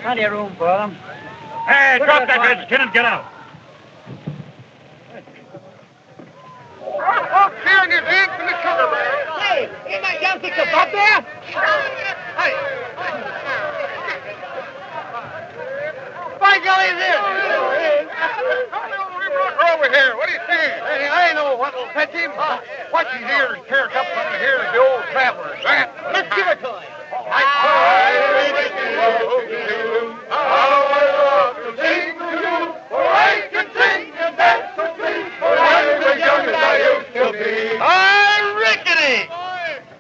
Plenty of room for them. Hey, drop that red skin and get out. Oh, Karen, your eggs from the sugar bear. Hey, ain't that young thing up there? Hey. By golly, there. Over here. What do you see? Hey, I know what will fetch him. Watch his ears tear up under here as the old travelers. Let's give it to him.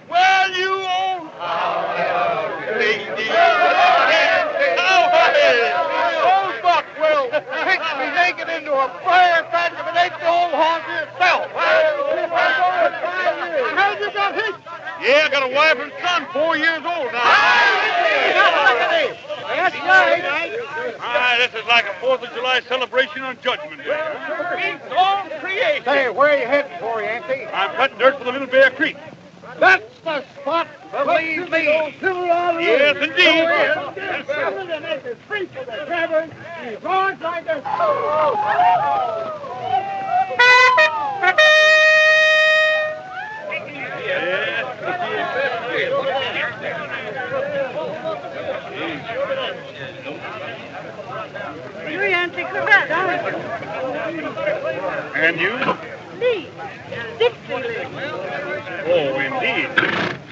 Well, you old... Old buck will pitch me naked into a fire patch if it ain't the old honky itself. How'd you got hitched? Yeah, I got a wife and son, 4 years old now. That's right. All right, this is like a 4th of July celebration on Judgment Day. It's all creation. Say, where are you heading for, Yancey? I'm cutting dirt for the Little Bear Creek. That's the spot, believe me. Yes, indeed. You Yancey Corvette, aren't you? And you? Lee. Dixie Lee. Oh, indeed.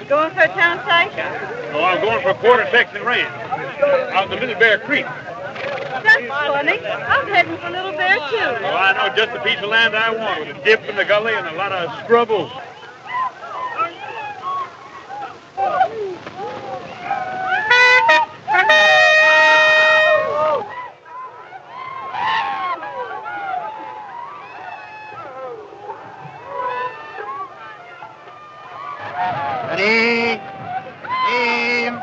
Going for a town site? Oh, I'm going for a quarter section ranch out in the Little Bear Creek. That's funny. I'm heading for Little Bear, too. Oh, I know just the piece of land I want with a dip in the gully and a lot of scrubbles. Ready? Aim.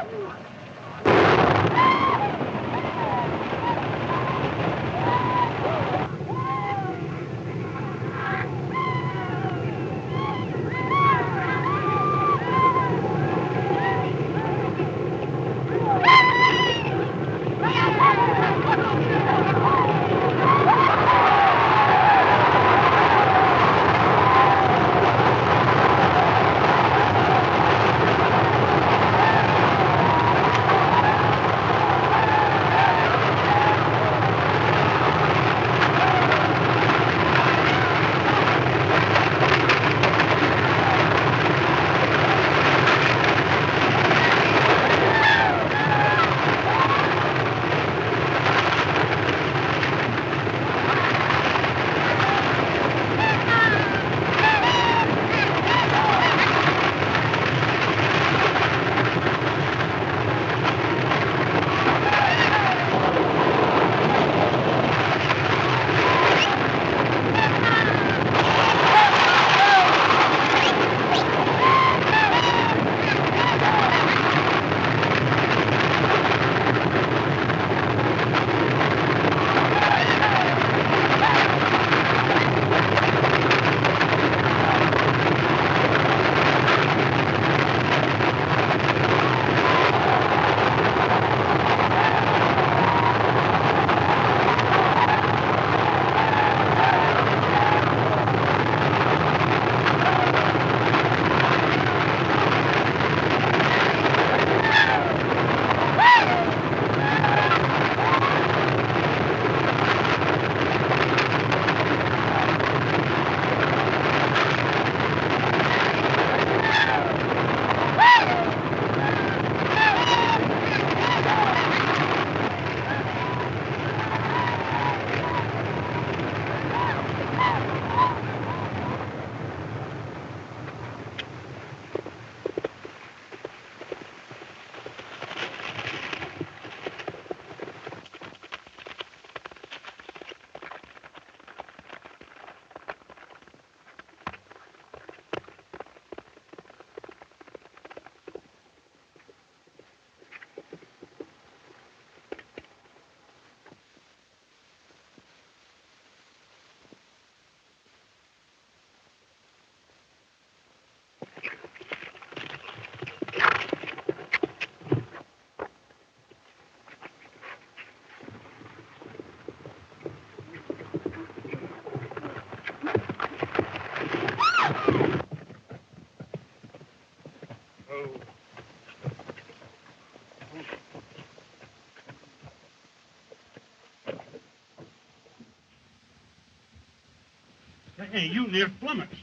Hey, you near flummoxed.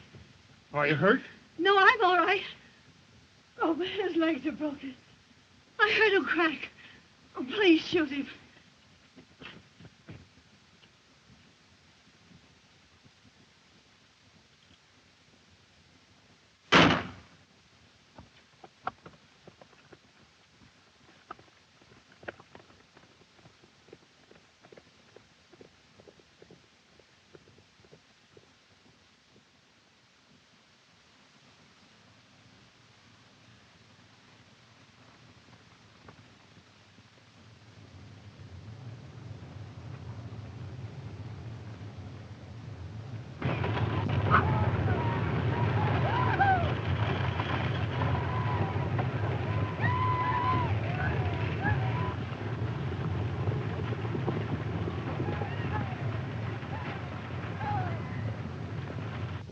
Are you hurt? No, I'm all right. Oh, but his legs are broken. I heard him crack. Oh, please shoot him.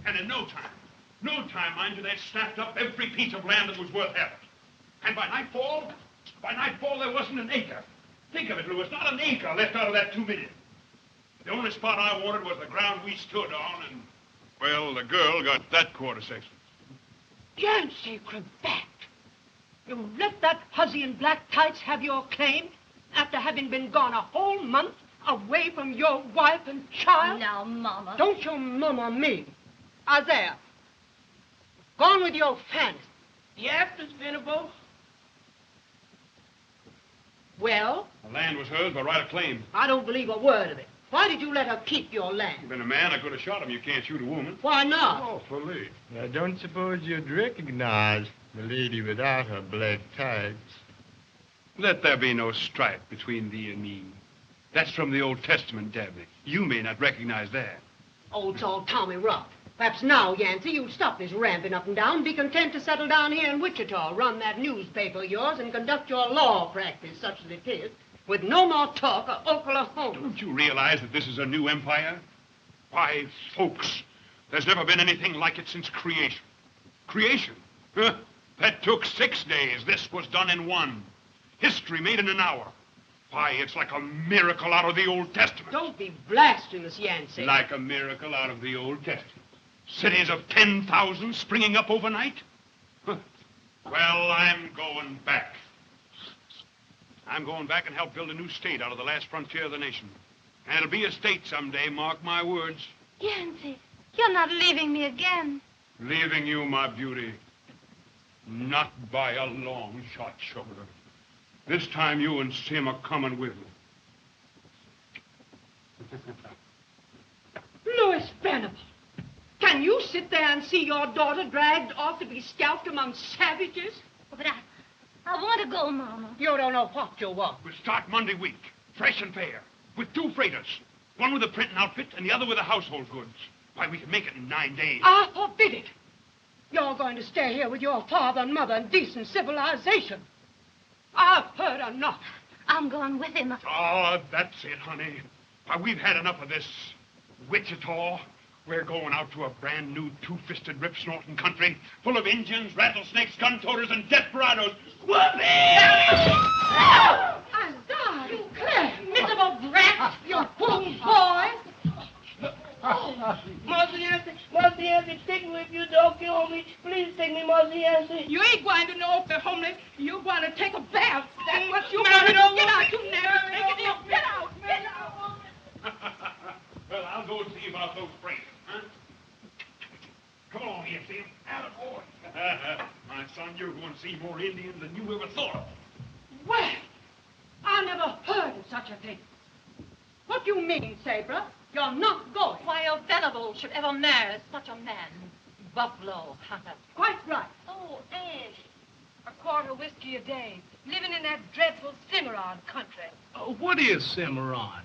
And in no time, mind you, they'd snapped up every piece of land that was worth having. And by nightfall, there wasn't an acre. Think of it, Lewis, not an acre left out of that 2 million. The only spot I wanted was the ground we stood on, and, well, the girl got that quarter section. Yancey Cravat! You let that hussy in black tights have your claim after having been gone a whole month away from your wife and child? Now, Mama. Don't you mama me. Isaiah, gone with your fancy. Yes, Miss Venable. Well? The land was hers by right of claim. I don't believe a word of it. Why did you let her keep your land? Been a man, I could have shot him. You can't shoot a woman. Why not? Oh, Philippe. I don't suppose you'd recognize the lady without her black tights. Let there be no strife between thee and me. That's from the Old Testament, Dabney. You may not recognize that. Old Saul Tommy Ruff. Perhaps now, Yancey, you'll stop this ramping up and down, be content to settle down here in Wichita, run that newspaper of yours, and conduct your law practice, such as it is, with no more talk of Oklahoma. Don't you realize that this is a new empire? Why, folks, there's never been anything like it since creation. Creation? Huh? That took 6 days. This was done in 1. History made in an hour. Why, it's like a miracle out of the Old Testament. Don't be blasphemous, Yancey. Like a miracle out of the Old Testament. Cities of 10,000 springing up overnight? Huh. Well, I'm going back. I'm going back and help build a new state out of the last frontier of the nation. And it'll be a state someday, mark my words. Yancey, you're not leaving me again. Leaving you, my beauty. Not by a long shot, sugar. This time you and Sim are coming with me. Louis Venable, can you sit there and see your daughter dragged off to be scalped among savages? But I want to go, Mama. You don't know what you want. We'll start Monday week, fresh and fair, with 2 freighters. One with a printing outfit and the other with the household goods. Why, we can make it in 9 days. I forbid it. You're going to stay here with your father and mother in decent civilization. I've heard enough. I'm going with him. Oh, that's it, honey. Why, we've had enough of this. Wichita, we're going out to a brand new 2-fisted rip-snorting country full of Indians, rattlesnakes, gun-toters, and desperados. Whoopee! I die. You miserable brat. You fool boy. Marcy Yancey, take me if you don't kill me. Please take me, Marcy Yancey. You ain't going to no family. You're going to take a bath. That's what you're Marry going to no do. Get woman. out, you never make it in. Get out. Get out. Well, I'll go and see about those freighters, huh? Come along here, Sim. Attaboy. My son, you're going to see more Indians than you ever thought of. Well, I never heard of such a thing. What do you mean, Sabra? You're not going. Why, your Venable should ever marry such a man. Buffalo hunter. Quite right. Oh, Aunt. A quart of whiskey a day. Living in that dreadful Cimarron country. What is Cimarron?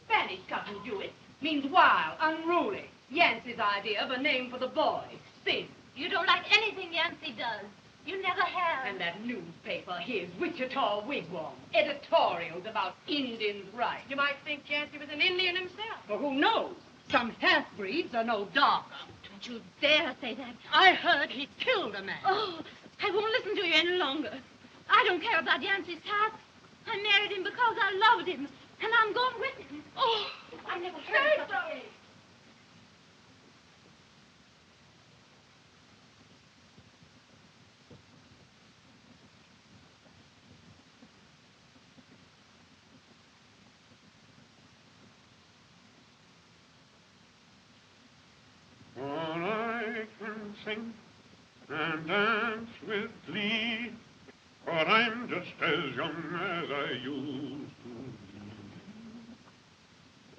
Spanish cousin do it. Means wild, unruly. Yancey's idea of a name for the boy. Sin. You don't like anything Yancey does. You never have. And that newspaper, his Wichita Wigwam. Editorials about Indians' rights. You might think Yancey was an Indian himself. Well, who knows? Some half-breeds are no darker. Don't you dare say that. I heard he killed a man. Oh, I won't listen to you any longer. I don't care about Yancey's past. I married him because I loved him, and I'm going with him. Oh, I never heard of such a thing. sing and dance with glee, for I'm just as young as I used to be.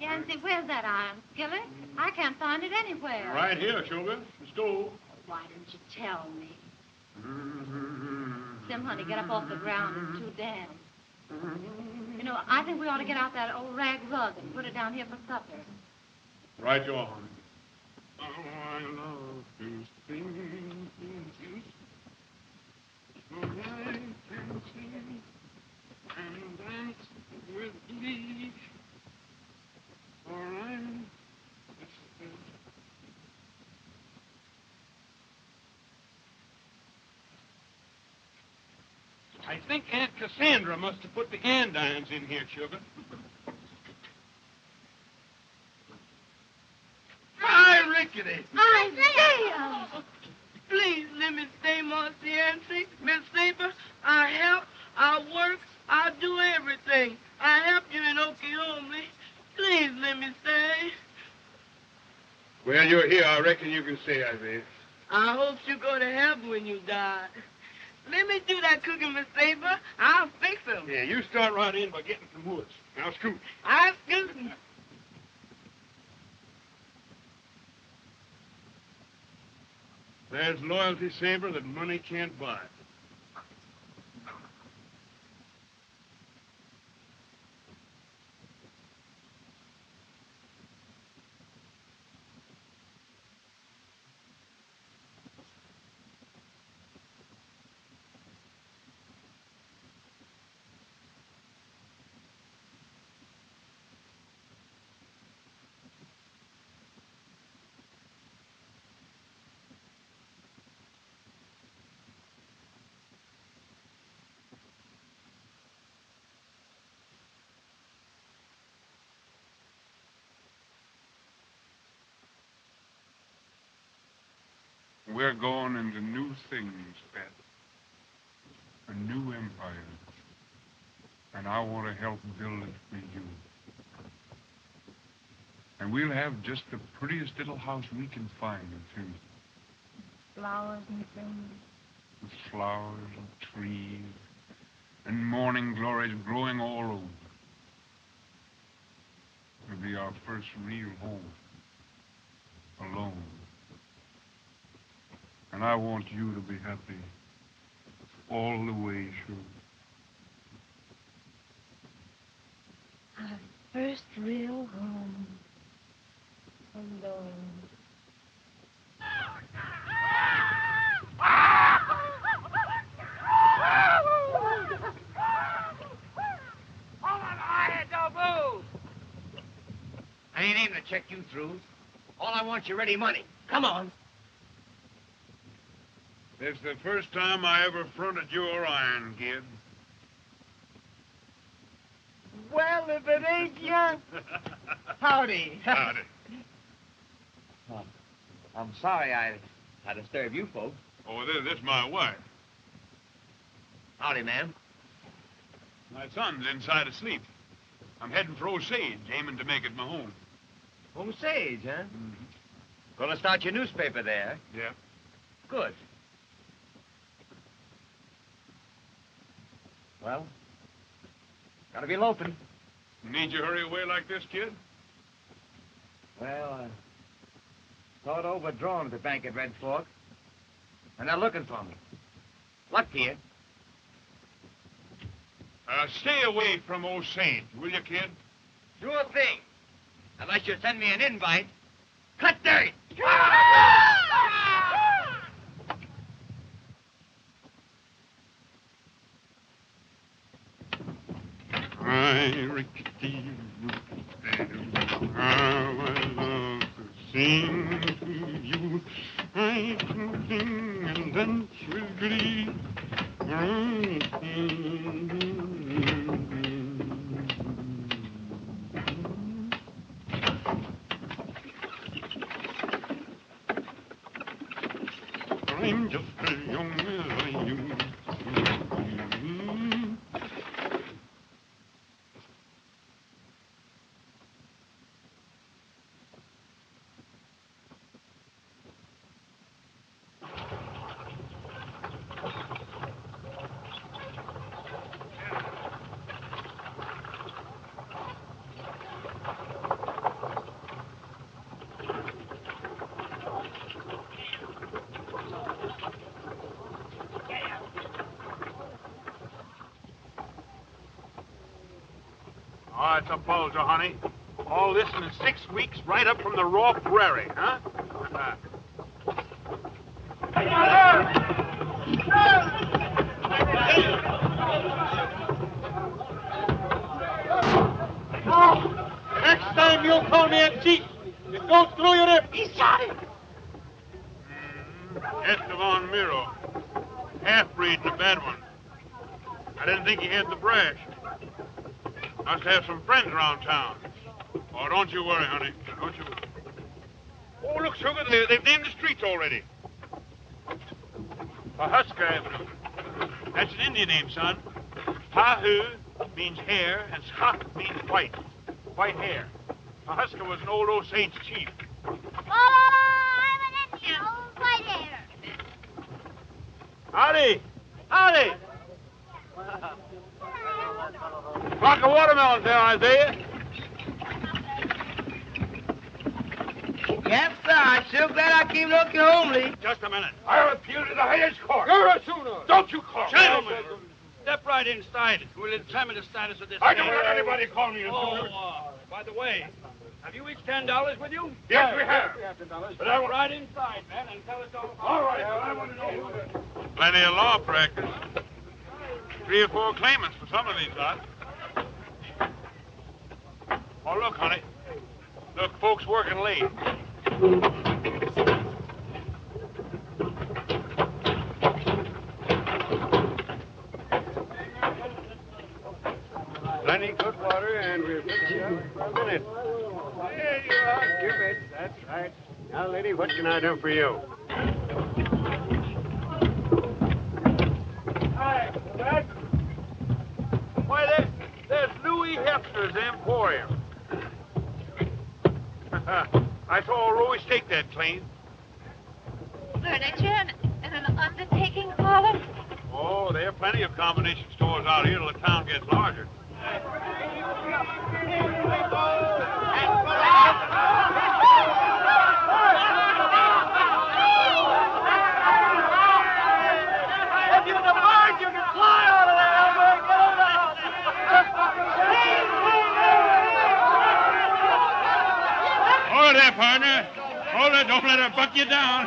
Yancy, where's that iron skillet? I can't find it anywhere. Right here, Sugar. The stove. Why didn't you tell me? Sim, honey, get up off the ground. It's too damp. You know, I think we ought to get out that old rag rug and put it down here for supper. Right you are, honey. Oh, I love to sing to you. So I can sing and dance with glee. For I'm I think Aunt Cassandra must have put the andirons in here, Sugar. Hi, Rickety. Isaiah! Please let me stay, Marcy Yancy. Miss Saber, I help, I work, I do everything. I helped you in Oklahoma. Please let me stay. Well, you're here. I reckon you can stay, Isaiah. I hope you go to heaven when you die. Let me do that cooking, Miss Saber. I'll fix them. Yeah, you start right in by getting some woods. Now, scoot. I'm scooting. There's loyalty, Saber, that money can't buy. We're going into new things, Pat. A new empire. And I want to help build it for you. And we'll have just the prettiest little house we can find, too. Flowers and things. With flowers and trees and morning glories growing all over. It'll be our first real home. Alone. And I want you to be happy all the way through. Our first real home. Alone. I ain't aiming to check you through. All I want's your ready money. Come on. It's the first time I ever fronted your iron, kid. Well, if it ain't you. Howdy. Howdy. I'm sorry I disturbed you folks. Oh, this is my wife. Howdy, ma'am. My son's inside asleep. I'm heading for Osage, aiming to make it my home. Osage, huh? Gonna start your newspaper there. Yeah. Good. Well, gotta be loafing. Need you hurry away like this, kid? Well, I thought overdrawn at the bank at Red Fork. And they're looking for me. Luck to you. Stay away from Osage, will you, kid? Sure thing. Unless you send me an invite. Cut dirt! I rickety how I love to sing to you. I can sing and dance with glee. I'm just as young as I used to be. Oh, it's a bulger, honey. All this in 6 weeks, right up from the raw prairie, huh? Next time you call me a cheat, it goes through your hip. He shot him. Esteban Miro. Half-breed and a bad one. I didn't think he had the brash. Must have some friends around town. Oh, don't you worry, honey. Don't you... Oh, look, Sugar, they've named the streets already. Pahuska Avenue. That's an Indian name, son. Pahu means hair, and Skak means white. White hair. Pahuska was an old Osage chief. Oh, I'm an Indian, old white hair. Howdy! Howdy! Flock of watermelons there, Isaiah. Yes, sir. I'm sure glad I came looking homely. Just a minute. I appeal to the highest court. You're a sooner. Don't you call me. Gentlemen, step right inside. We'll examine the status of this. I don't let anybody call me a Oh, sooner. by the way, have you each $10 with you? Yes, we have. But I want... Right inside, man, and tell us all. All right, but I want to know who it is. Plenty of law practice. 3 or 4 claimants for some of these lots. Oh, look, honey. Look, folks working late. Plenty good water, and we'll fix you up for a minute. There you are, give it. That's right. Now, lady, what can I do for you? Hi, Dad. Why, there's Louis Hefner's Emporium. I saw Louis stake that claim. Furniture and an undertaking parlor? Oh, there are plenty of combination stores out here till the town gets larger. If you're the bird, you can fly out of there, Elmer. Get on out. Hold there, partner. Hold it. Don't let her buck you down.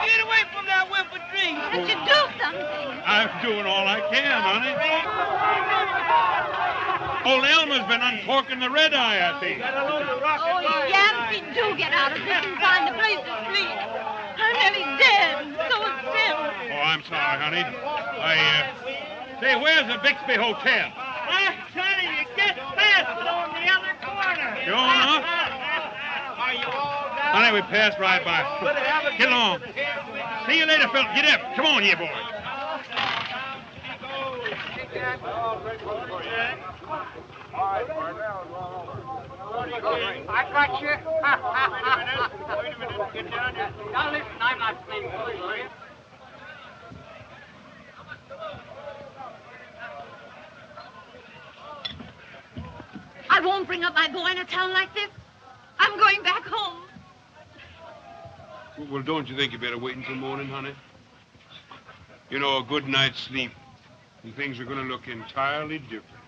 Get away from that whipper tree. Can't you do something? I'm doing all I can, honey. Old Elmer's been uncorking the red eye, I think. Oh, Yancey, do get out of this and find a place to sleep. I'm nearly dead. So is Tim. Oh, I'm sorry, honey. Say, where's the Bixby Hotel? I'm telling you, get past it on the other corner. You all know? Are you all down? Honey, we passed right by. Get along. See you later, Phil. Get up. Come on, you boys. I got you. Wait a minute. Get down here. Now listen, I'm not playing foolish with you. I won't bring up my boy in a town like this. I'm going back home. Well, don't you think you better wait until morning, honey? You know, a good night's sleep, and things are going to look entirely different.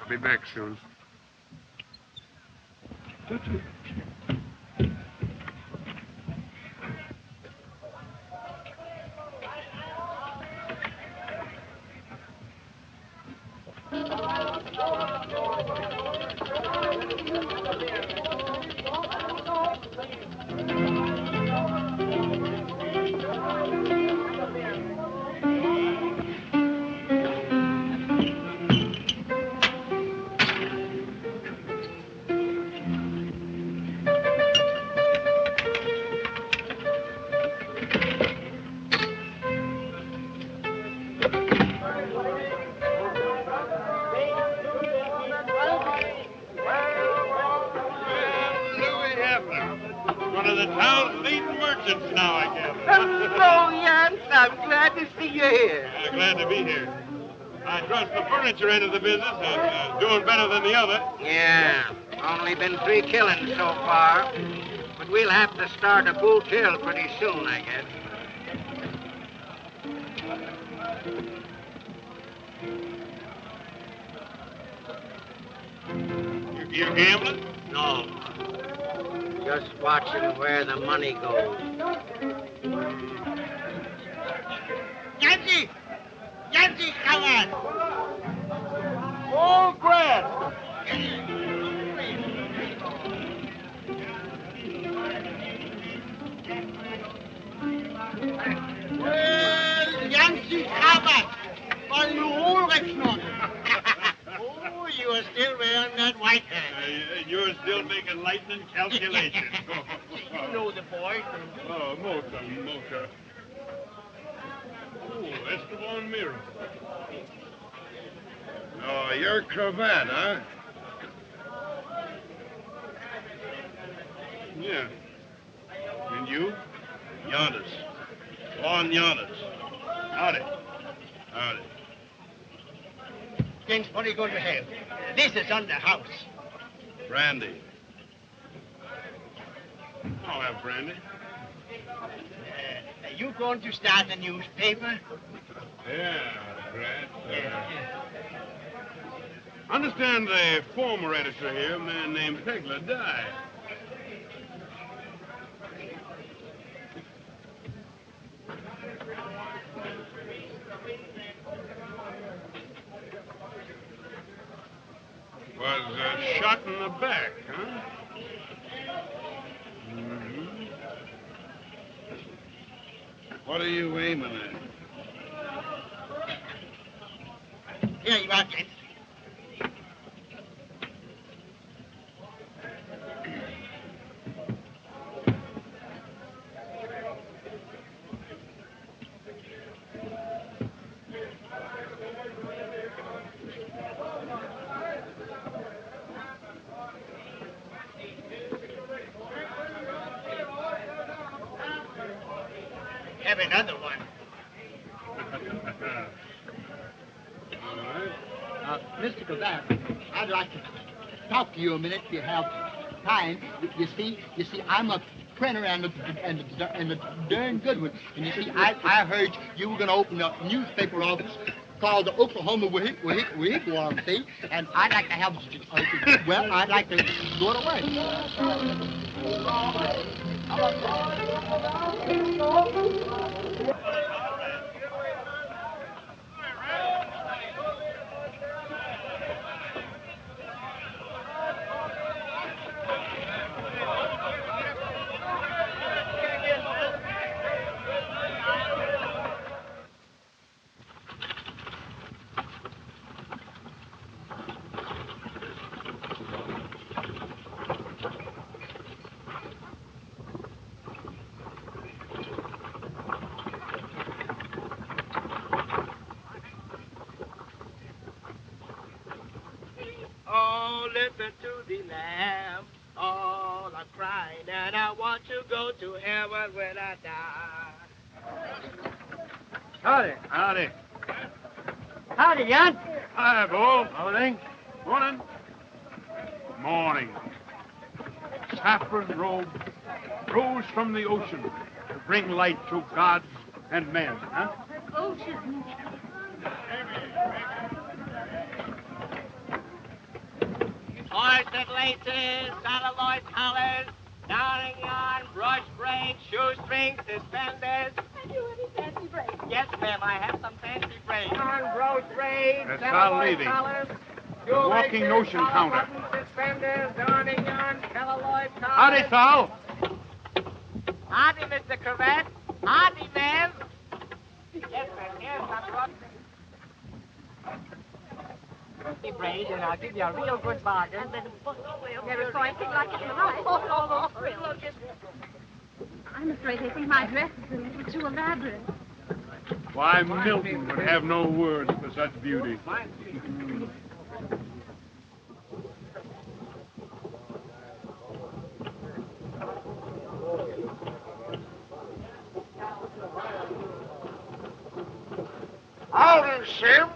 I'll be back soon. One of the town's leading merchants now, I guess. Hello, Yance. I'm glad to see you here. Glad to be here. I trust the furniture end of the business is doing better than the other. Yeah, only been 3 killings so far. But we'll have to start a full till pretty soon, I guess. You gambling? No. Just watching where the money goes. Yancey! Yancey, come on! Oh, Grant! Well, Yancey, come on! Weil du Ulrich noch! Oh, you are still wearing that white hat. You're still making lightning calculations. You know the boys. Oh, Mota. Oh, Esteban Mira. Oh, your cravat, huh? Yeah. And you? Giannis. Juan Giannis. Howdy. Howdy. James, what are you going to have? This is on the house. Brandy. I'll have brandy. Are you going to start a newspaper? Yeah, Grant. Understand the former editor here, a man named Pegler, died. Was shot in the back, huh? Mm-hmm. What are you aiming at? Here you are, James. Have another one. Mr. Cravat, I'd like to talk to you a minute if you have time. You see, I'm a printer and a darn good one. And you see, I heard you were going to open a newspaper office called the Oklahoma Wigwam, see? And I'd like to have, I'd like to go to work. Oh, listen to the lamb. Oh, I cried and I want to go to heaven when I die. Howdy. Howdy, Jan. Hi, Bo. Morning. Morning. Saffron robe rose from the ocean to bring light to gods and men, huh? Ocean. Horsted laces, celluloid collars, darning yarn, brush braids, shoestrings, suspenders. Have you any fancy braids? Yes, ma'am, I have some fancy braids. Yarn, brush braids, That's Sal celluloid Levy, collars, the walking shoelaces, notion collar counter. buttons, suspenders, darning yarn, celluloid collars. Howdy, Sal. Howdy, Mr. Cravat. Howdy, ma'am. Yes, ma'am, here's some brush braids, and I'll give you a real good bargain. Never saw anything like it in my life. Oh, look, I'm afraid they think my dress is a little too elaborate. Why, Milton would have no words for such beauty. Howdy, Sim.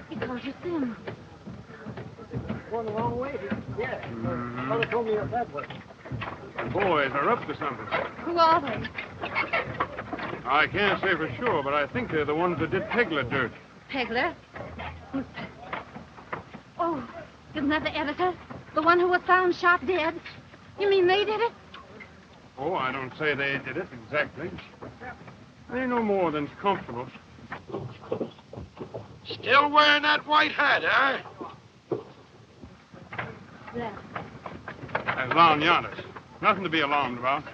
Because you Sim. Going the wrong way. Yeah. Father told me that way. The boys are up to something. Who are they? I can't say for sure, but I think they're the ones that did Pegler dirt. Pegler? Who's... Oh, isn't that the editor? The one who was found shot dead? You mean they did it? Oh, I don't say they did it exactly. They no more than's comfortable. Still wearing that white hat, huh? There. That's down yonder. Nothing to be alarmed about.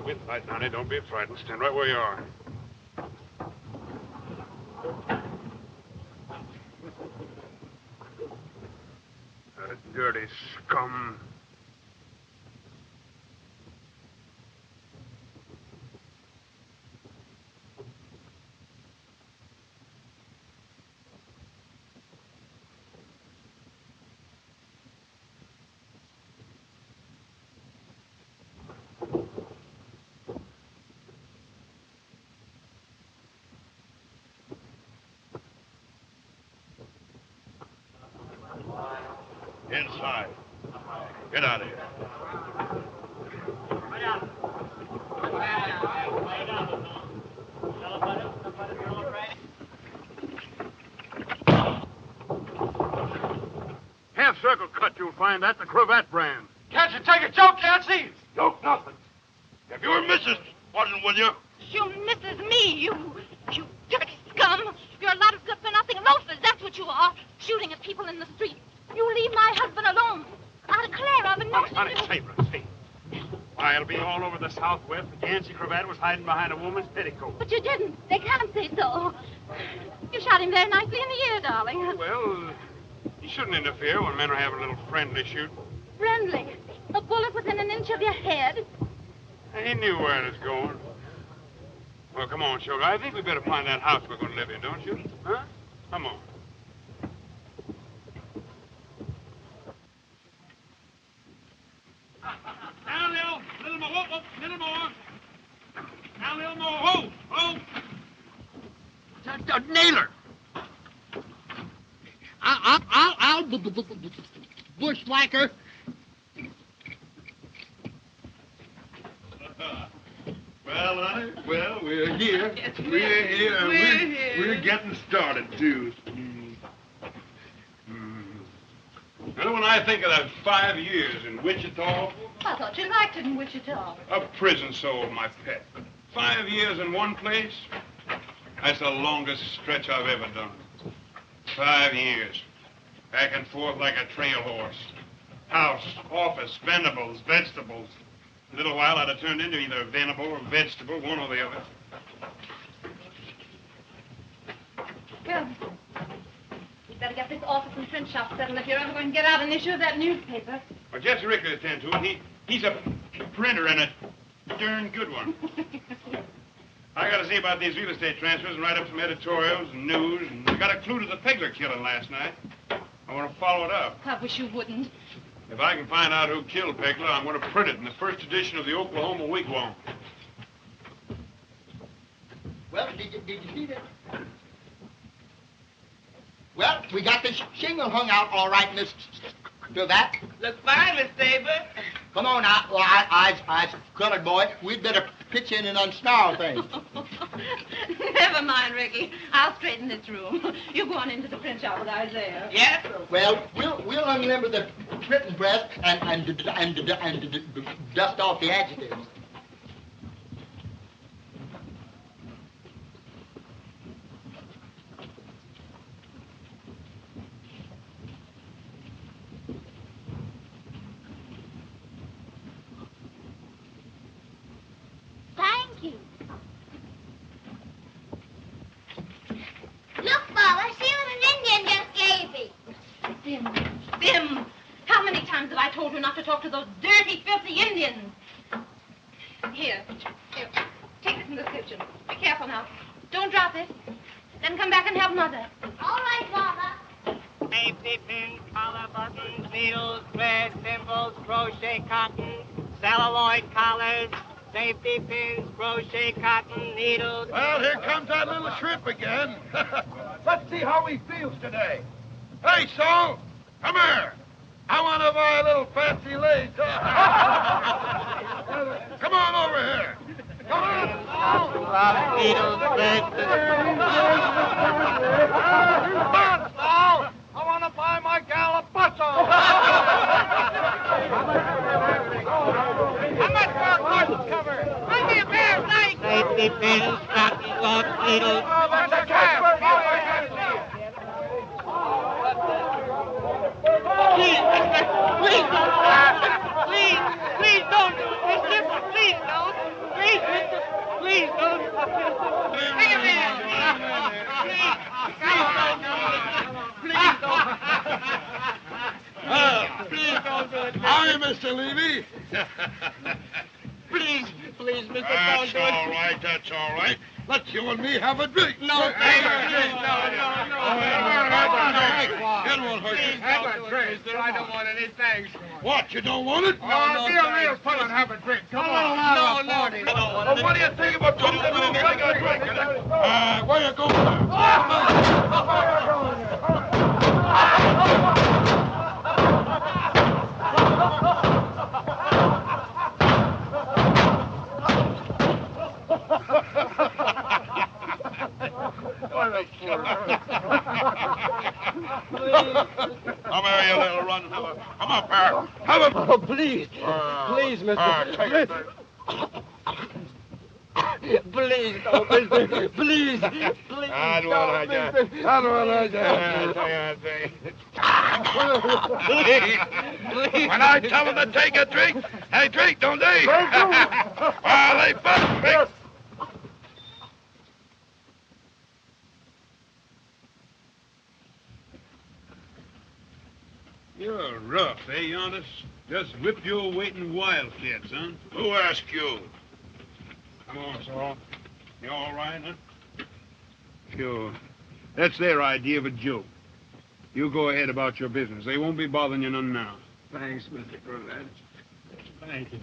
With light, Donnie. Don't be frightened. Stand right where you are. Dirty scum. Inside. Get out of here. Half circle cut, you'll find that the cravat brand. Can't you take a joke, Yancey? Joke nothing. If your missus wasn't with you, You misses me, you dirty scum. You're a lot of good-for-nothing loafers, that's what you are. Shooting at people in the street. You leave my husband alone. I'll declare I've been noticing Honey, you. say. Why, it'll be all over the Southwest that Yancey Cravat was hiding behind a woman's petticoat. But you didn't. They can't say so. You shot him very nicely in the ear, darling. Well, you shouldn't interfere when men are having a little friendly shoot. Friendly. A bullet within an inch of your head. He knew where it was going. Well, come on, Sugar. I think we better find that house we're going to live in, don't you? Huh? Come on. Down, little more. Whoa, little more. Down, little more. Whoa. Naylor. I'll bushwhacker. well, honey, we're here. Yes, We're here, and we're getting started, too. Well, when I think of that 5 years in Wichita, I thought you liked it in Wichita. a prison sold my pet. 5 years in one place, that's the longest stretch I've ever done. 5 years. Back and forth like a trail horse. House, office, venables, vegetables. In a little while, I'd have turned into either a venable or vegetable, one or the other. Well, you'd better get this office and print shop settled if you're ever going to get out an issue of that newspaper. Well, Jesse Rick will attend to it. He's a printer and a darn good one. I got to see about these real estate transfers and write up some editorials and news. And I got a clue to the Pegler killing last night. I want to follow it up. I wish you wouldn't. If I can find out who killed Pegler, I'm going to print it in the first edition of the Oklahoma Wigwam. Well, did you see that? Well, we got the shingle hung out all right, Miss Cravat. Look fine, Miss Saber. Come on now. Well, I colored boy. We'd better pitch in and unsnarl things. Never mind, Ricky. I'll straighten this room. You go on into the print shop with Isaiah. Yes? Well, we'll unlimber the printing press and dust off the adjectives. Thank you. Look, Father, see what an Indian just gave me. Sim, how many times have I told you not to talk to those dirty, filthy Indians? Here, take this in the kitchen. Be careful now. Don't drop it. Then come back and help Mother. All right, Father. Safety pins, collar buttons, needles, thread, thimbles, crochet cotton, celluloid collars, safety pins, crochet, cotton, needles. Well, here comes that little shrimp again. Let's see how he feels today. Hey, Saul, come here. I want to buy a little fancy lace. Come on over here. Come on. Needles, threads. Come on, Saul. I want to buy my gal a bustle. How much for a horse cover? Bring me a pair of legs. Safety pins, stocking gloves, needles. That's a calf. Please, mister, please don't. Please don't, mister. Please don't. Please, mister. Please don't. Bring him in. Please. Please don't. Please don't do it. Hi, Mr. Levy. Please, mister, don't That's do it. all right, that's all right. Let you and me have a drink. No, thank you. No. It won't hurt you. Have a drink, mister. I don't want any thanks. What, you don't want it? No, be a real fellow and have a drink. Come on. No. Well, what do you think about doing a drink? Where you going? Come here, you little run. Come on, Parrot. Have a... Oh, please, mister. Take it. Please, don't, mister. Please. I don't want When I tell them to take a drink, they drink, don't they? Well, they must drink. You're rough, eh, Yondas? Just whipped your weight in wildcats, huh? Who asked you? Come on, Saul. You all right, huh? Sure. That's their idea of a joke. You go ahead about your business. They won't be bothering you none now. Thanks, Mr. Corvette. Thank you.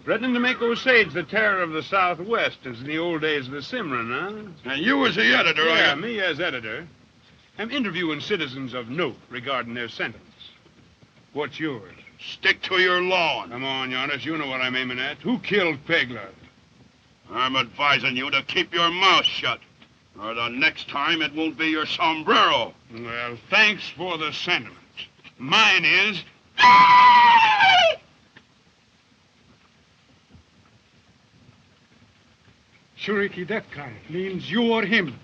Threatening to make Osage the terror of the Southwest as in the old days of the Cimarron, huh? And you was the editor, Yeah, are you? me as editor. I'm interviewing citizens of note regarding their sentence. What's yours? Stick to your lawn. Come on, Jonas, you know what I'm aiming at. Who killed Pegler? I'm advising you to keep your mouth shut, or the next time it won't be your sombrero. Well, thanks for the sentiment. Mine is... Surety that kind means you or him.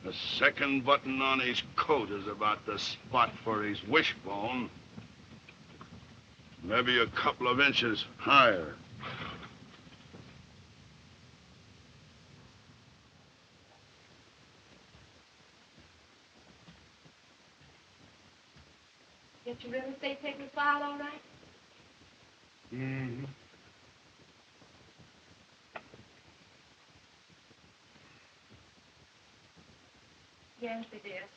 The second button on his coat is about the spot for his wishbone. Maybe a couple of inches higher. Get your real estate papers filed all right? Mm-hmm. Yes, it is.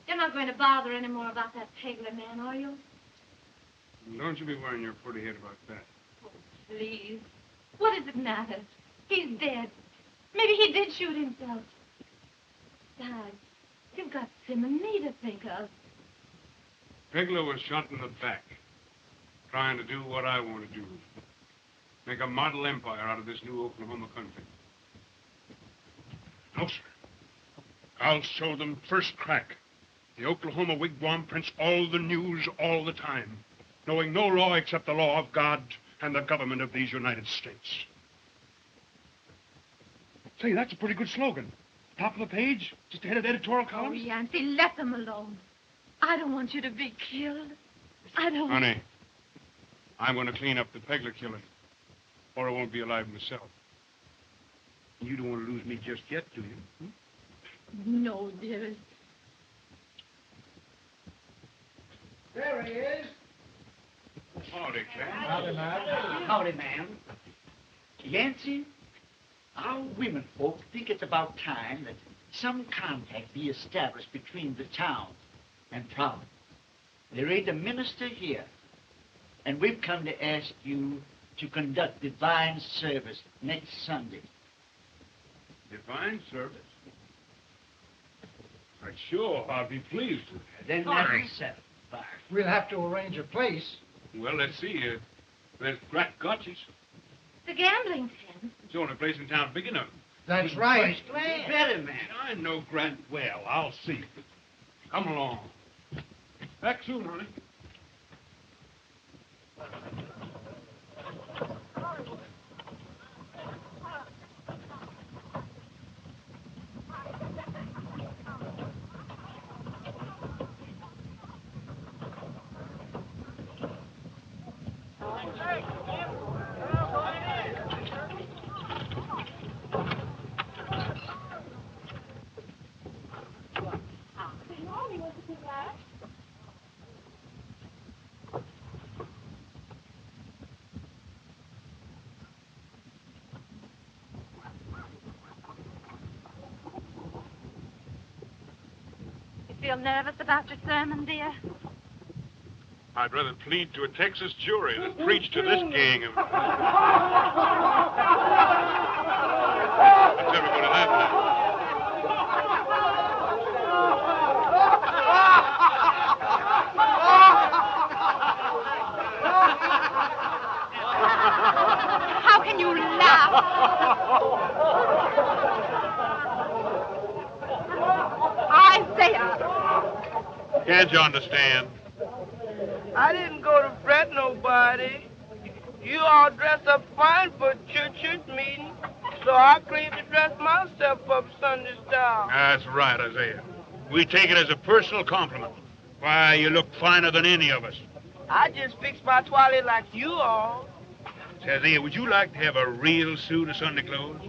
You're not going to bother any more about that Pegler man, are you? Don't you be worrying your pretty head about that. Oh, please. What does it matter? He's dead. Maybe he did shoot himself. Besides, you've got Sim and me to think of. Pegler was shot in the back, trying to do what I want to do. Make a model empire out of this new Oklahoma country. No, sir. I'll show them first crack. The Oklahoma wigwam prints all the news all the time, knowing no law except the law of God and the government of these United States. Say, that's a pretty good slogan. Top of the page, just ahead of the editorial Oh, column. Yancey, let them alone. I don't want you to be killed. I don't... Honey, I'm going to clean up the Pegler killing, or I won't be alive myself. You don't want to lose me just yet, do you? No, dearest. There he is. Howdy, Clarence. Howdy, ma'am. Yancey, our women folk think it's about time that some contact be established between the town and province. There ain't a minister here. And we've come to ask you to conduct divine service next Sunday. Divine service? Why, sure, I'll be pleased with that. Then that's settled. Bye. We'll have to arrange a place. Well, let's see. There's Grant Gotch's. The gambling den. It's the only place in town big enough. That's right. Better, man. I know Grant well. I'll see. Come along. Back soon, honey. Feel nervous about your sermon, dear? I'd rather plead to a Texas jury than preach to this gang of... That's everybody laughing. How can you laugh? Isaiah! Can't you understand? I didn't go to fret nobody. You all dressed up fine for church meeting, so I agreed to dress myself up Sunday style. That's right, Isaiah. We take it as a personal compliment. Why, you look finer than any of us. I just fixed my toilet like you all. Say, Isaiah, would you like to have a real suit of Sunday clothes?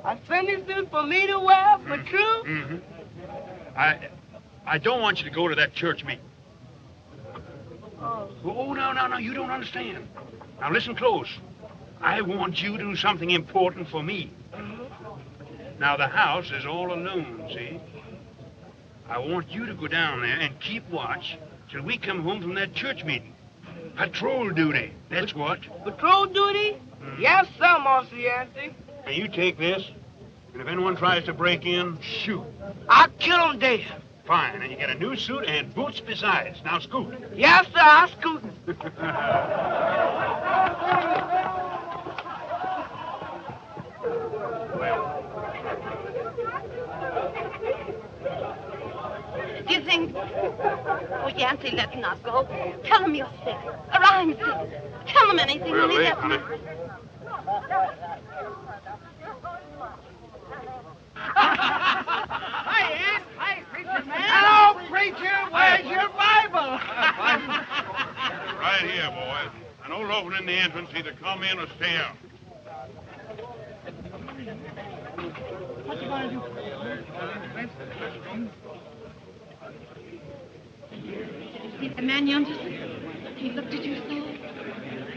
A Sunday suit for me to wear, for true? Mm-hmm. I don't want you to go to that church meeting. Oh, no, you don't understand. Now, listen close. I want you to do something important for me. Now, the house is all alone, see? I want you to go down there and keep watch till we come home from that church meeting. Patrol duty, that's what. Patrol duty? Yes, sir, Marcy Yancey. Now, you take this, and if anyone tries to break in, shoot. I'll kill 'em dead. Fine, and you get a new suit and boots besides. Now, scoot. Yes, sir, I'll scoot. Do you think... Oh, Yancey, let's not go. Tell him you're sick. Or I'm sick. Tell him anything. We're only late, let- honey. Hi, preacher man. Hello, preacher. Where's your Bible? Right here, boys. An old opening in the entrance, either come in or stay out. What you gonna do? See the man yonder? He looked at you so.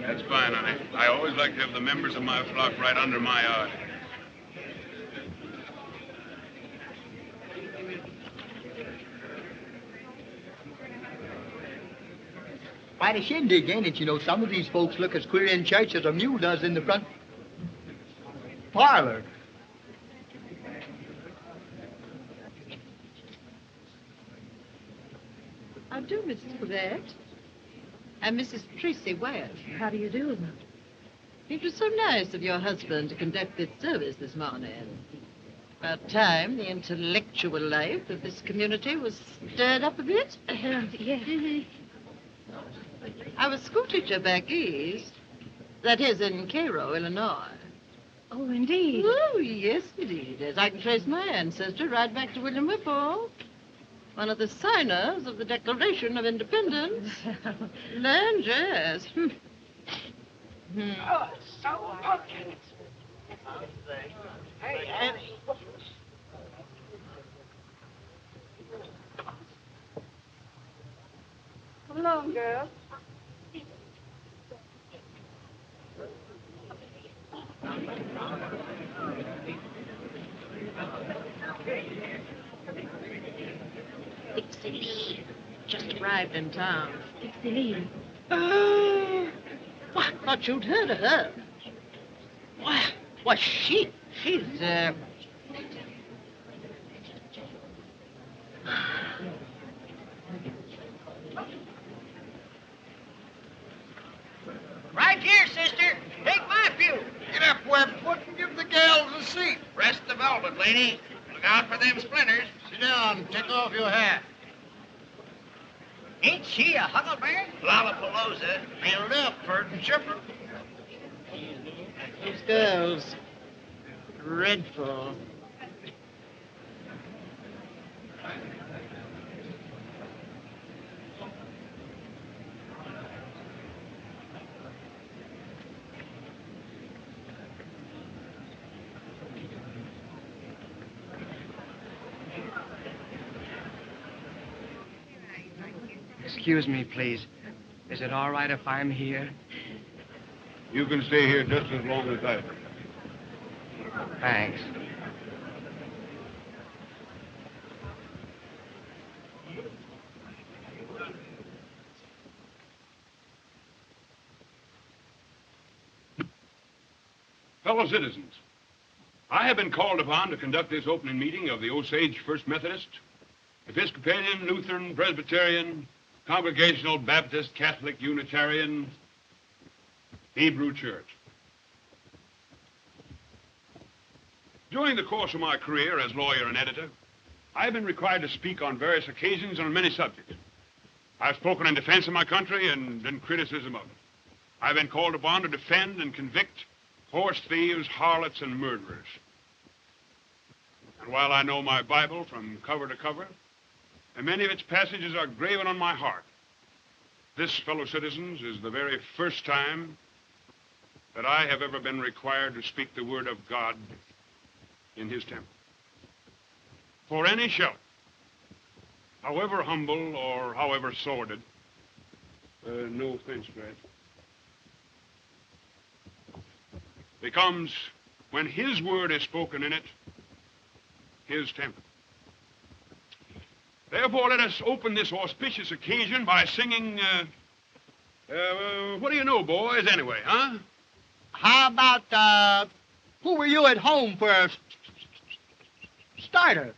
That's fine, honey. I always like to have the members of my flock right under my eye. Quite a shindig, ain't it? You know, some of these folks look as queer in church as a mule does in the front parlor. I do, Mrs. Quebec. I'm Mrs. Tracy Wyatt. How do you do? It was so nice of your husband to conduct this service this morning. About time the intellectual life of this community was stirred up a bit. Yes. I was school teacher back east. That is in Cairo, Illinois. Oh, indeed. Oh, yes, indeed. As I can trace my ancestry right back to William Whipple, one of the signers of the Declaration of Independence. Land, yes. Oh, so pumpkin. Hey, Annie. Come along, girl. Dixie, just arrived in town. It's the lady. Why, I thought you'd heard of her. Why, she's, Right here, sister. Take my pew. Get up, Webfoot, and give the gals a seat. Rest the velvet, lady. Look out for them splinters. Sit down. Take off your hat. Ain't she a huckleberry? Lollapalooza. Nailed up, pert and chipper. those girls. Dreadful. Excuse me, please. Is it all right if I'm here? You can stay here just as long as I. Thanks. Fellow citizens, I have been called upon to conduct this opening meeting of the Osage First Methodist, Episcopalian, Lutheran, Presbyterian, Congregational, Baptist, Catholic, Unitarian, Hebrew Church. During the course of my career as lawyer and editor, I have been required to speak on various occasions on many subjects. I've spoken in defense of my country and in criticism of it. I've been called upon to defend and convict horse thieves, harlots, and murderers. And while I know my Bible from cover to cover, and many of its passages are graven on my heart, this, fellow citizens, is the very first time that I have ever been required to speak the word of God in his temple. For any shelter, however humble or however sordid, no offense, Brad, becomes, when his word is spoken in it, his temple. Therefore, let us open this auspicious occasion by singing, what do you know, boys, anyway, huh? How about, who were you at home for a starter?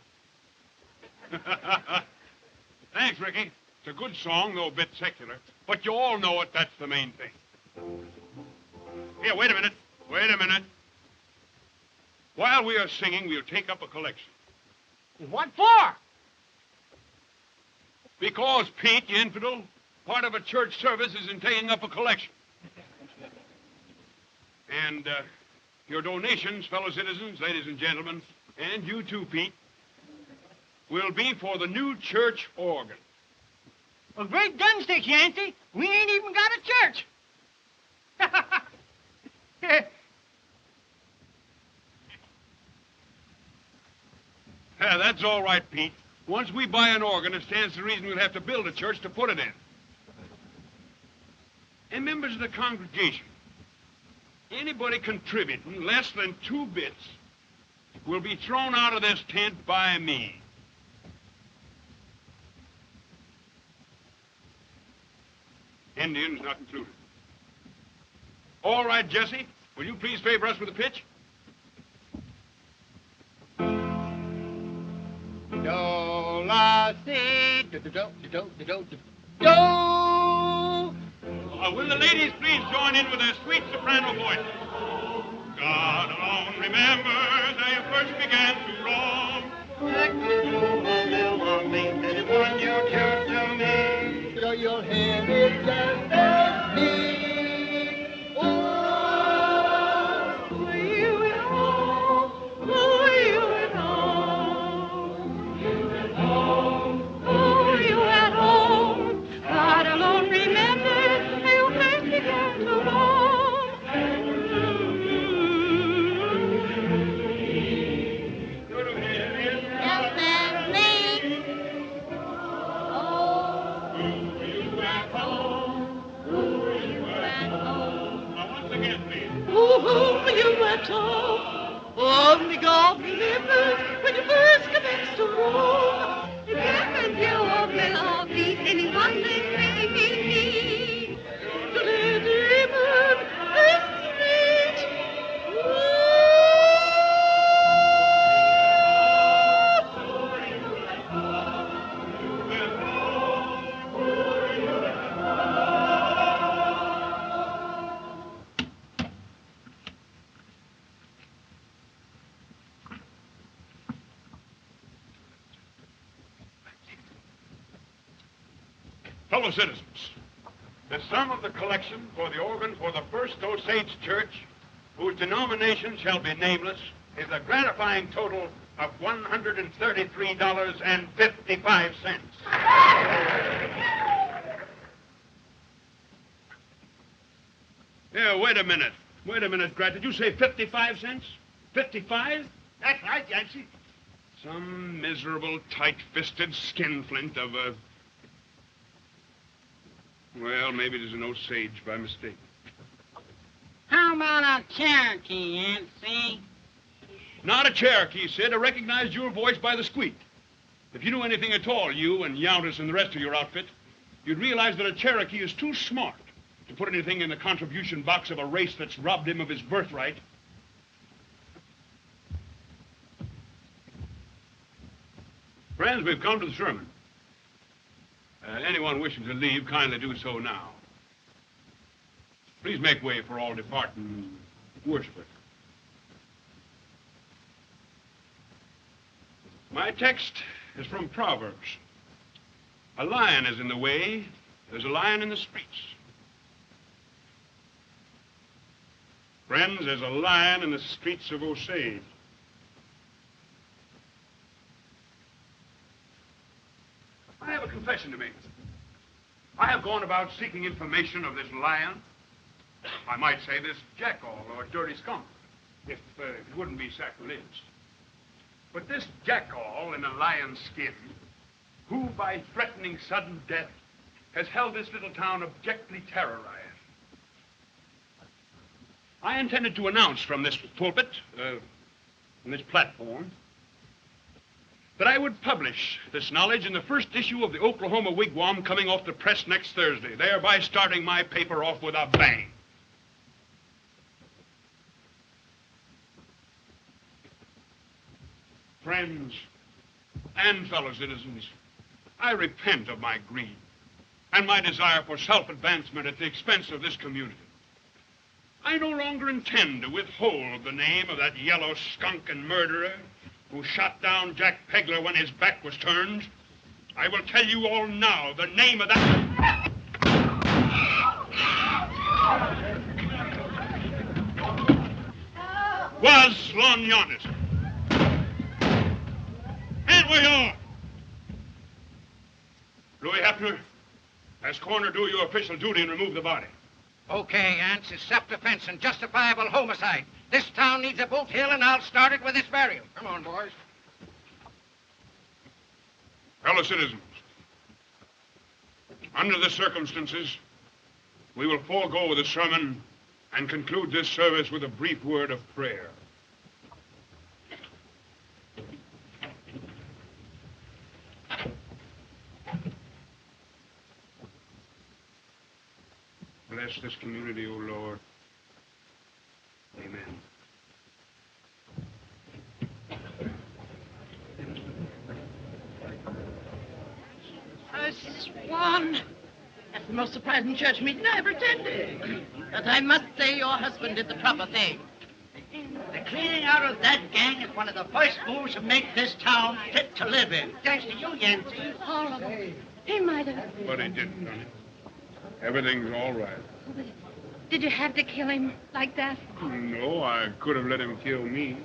Thanks, Ricky. It's a good song, though a bit secular. But you all know it, that's the main thing. Here, wait a minute. Wait a minute. While we are singing, we'll take up a collection. What for? Because, Pete, you infidel, part of a church service is in taking up a collection. And your donations, fellow citizens, ladies and gentlemen, and you too, Pete, will be for the new church organ. Well, great gunstick, Yancey. We ain't even got a church. Yeah, that's all right, Pete. Once we buy an organ, it stands to reason we'll have to build a church to put it in. And members of the congregation, anybody contributing less than 2 bits will be thrown out of this tent by me. Indians not included. All right, Jesse, will you please favor us with a pitch? Do, la, si, do, do, do, do, do, do, do. Will the ladies please join in with their sweet soprano voices? God alone remembers they first began to roam. Anyone you choose to me. So you'll hear it just as me. Only God remembers when you first commenced to roam. You can't your melody anywhere. Fellow citizens, the sum of the collection for the organ for the First Osage Church, whose denomination shall be nameless, is a gratifying total of $133.55. Yeah, wait a minute. Wait a minute, Grant. Did you say 55 cents? 55? That's right, Yancey. Some miserable, tight-fisted skinflint of a... Well, maybe it is an Osage by mistake. How about a Cherokee, Yancey? Not a Cherokee, Sid. I recognized your voice by the squeak. If you knew anything at all, you and Yountis and the rest of your outfit, you'd realize that a Cherokee is too smart to put anything in the contribution box of a race that's robbed him of his birthright. Friends, we've come to the sermon. Anyone wishing to leave, kindly do so now. Please make way for all departing worshipers. My text is from Proverbs. A lion is in the way. There's a lion in the streets. Friends, there's a lion in the streets of Osage. I have a confession to make. I have gone about seeking information of this lion. I might say this jackal or dirty skunk, if it wouldn't be sacrilegious. But this jackal in a lion's skin, who by threatening sudden death has held this little town abjectly terrorized. I intended to announce from this pulpit, from this platform, that I would publish this knowledge in the first issue of the Oklahoma Wigwam coming off the press next Thursday, thereby starting my paper off with a bang. Friends and fellow citizens, I repent of my greed and my desire for self-advancement at the expense of this community. I no longer intend to withhold the name of that yellow skunk and murderer who shot down Jack Pegler when his back was turned. I will tell you all now the name of that... was Lon Yonis. And we are. Louis Hefner, as coroner, do your official duty and remove the body. Okay, Yance, it's self-defense and justifiable homicide. This town needs a boot hill, and I'll start it with this burial. Come on, boys. Fellow citizens, under the circumstances, we will forego the sermon and conclude this service with a brief word of prayer. Bless this community, O Lord. Amen. I swan. That's the most surprising church meeting I ever attended. But I must say your husband did the proper thing. The cleaning out of that gang is one of the first moves to make this town fit to live in. Thanks to you, Yancey. Horrible. He might have. But he didn't, honey. Everything's all right. Did you have to kill him like that? No, I could have let him kill me.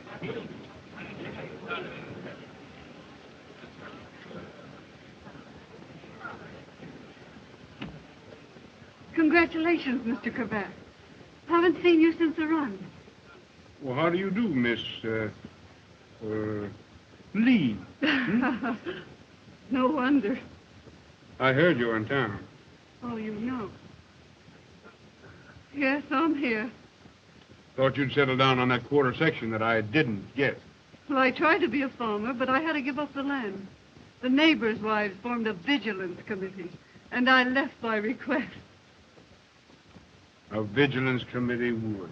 Congratulations, Mr. Cravat. Haven't seen you since the run. Well, how do you do, Miss, Lee? No wonder. I heard you were in town. Oh, you know. Yes, I'm here. Thought you'd settle down on that quarter section that I didn't get. Well, I tried to be a farmer, but I had to give up the land. The neighbors' wives formed a vigilance committee, and I left by request. A vigilance committee would.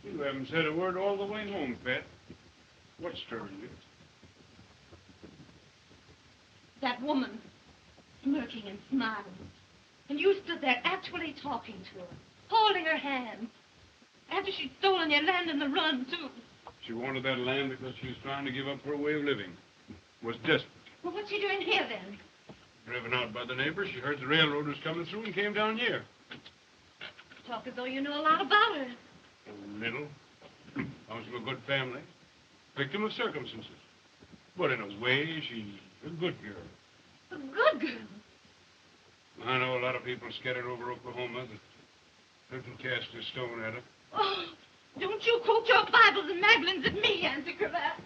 You haven't said a word all the way home, Pet. What's stirring you? That woman, smirking and smiling. And you stood there actually talking to her, holding her hand. After she'd stolen your land in the run, too. She wanted that land because she was trying to give up her way of living. Was desperate. Well, what's she doing here, then? Driven out by the neighbors, she heard the railroad was coming through and came down here. Talk as though you know a lot about her. A little. Comes from a good family. Victim of circumstances. But in a way, she's a good girl. A good girl? I know a lot of people scattered over Oklahoma that couldn't cast a stone at her. Oh, don't you quote your Bibles and Magdalens at me, Auntie Cravat.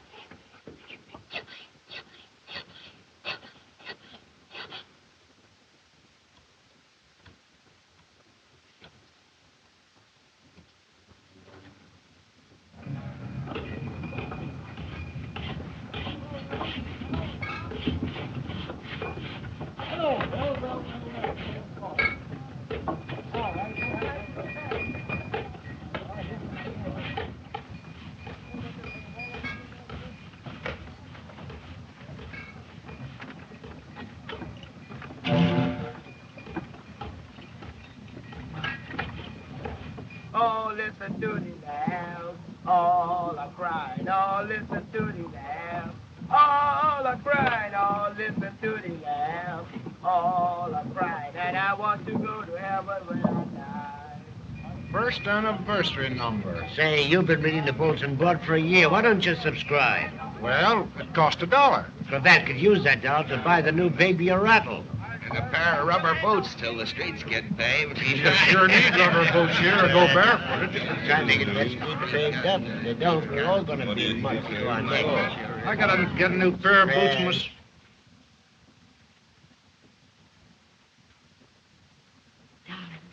Oh, listen to the lambs, all are crying. Oh, listen to the lambs, all are crying. Oh, listen to the lambs, all are crying. And I want to go to heaven when I die. First anniversary number. Say, you've been reading the Bulletin Board for a year. Why don't you subscribe? Well, it cost $1. Cravat could use that dollar to buy the new Baby a Rattle. And a pair of rubber boots till the streets get paved. You sure need rubber boots here to go barefoot. Try to make it let's keep saved up. If they don't, we're all going to be much to our neck. I gotta get a new pair of boots. Darling,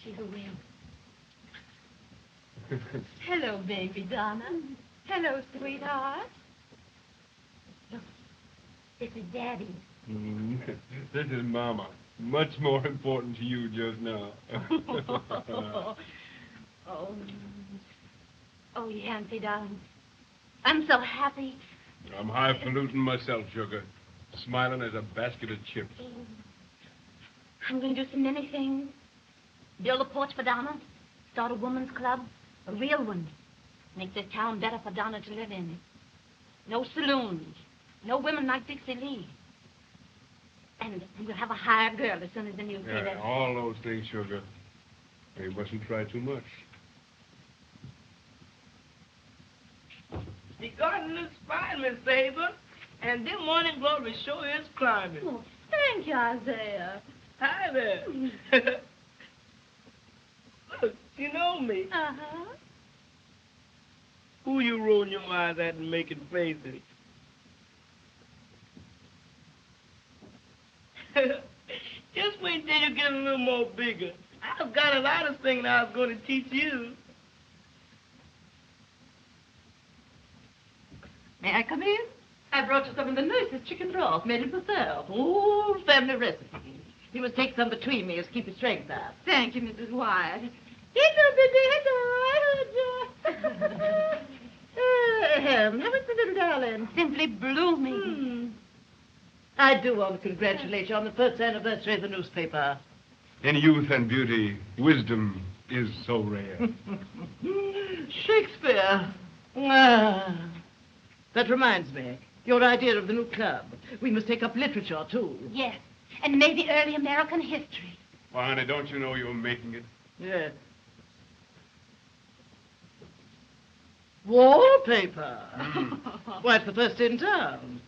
she's a whale. Hello, baby Donna. Hello, sweetheart. Look, this is Daddy. This is Mama. Much more important to you just now. Oh, Yancy, darling. I'm so happy. I'm highfalutin myself, sugar. Smiling as a basket of chips. I'm going to do so many things. Build a porch for Donna. Start a woman's club. A real one. Make this town better for Donna to live in. No saloons. No women like Dixie Lee. And we'll have a hired girl as soon as the newspaper. Yeah, all those things, sugar. You mustn't try too much. The garden looks fine, Miss Saber. And the morning glory sure is climbing. Oh, thank you, Isaiah. Hi there. Look, you know me. Uh-huh. Who you rolling your eyes at and making faces? Just wait till you get a little more bigger. I've got a lot of things I was going to teach you. May I come in? I brought you some of the nicest chicken broth made it myself. Old family recipe. You must take some between me as keep your strength up. Thank you, Mrs. Wyatt. Hello, How is the little darling? Simply blooming. I do want to congratulate you on the first anniversary of the newspaper. In youth and beauty, wisdom is so rare. Shakespeare. Ah. That reminds me. Your idea of the new club. We must take up literature, too. Yes, and maybe early American history. Why, honey, don't you know you're making it? Yes. Wallpaper. Why, it's the first in town.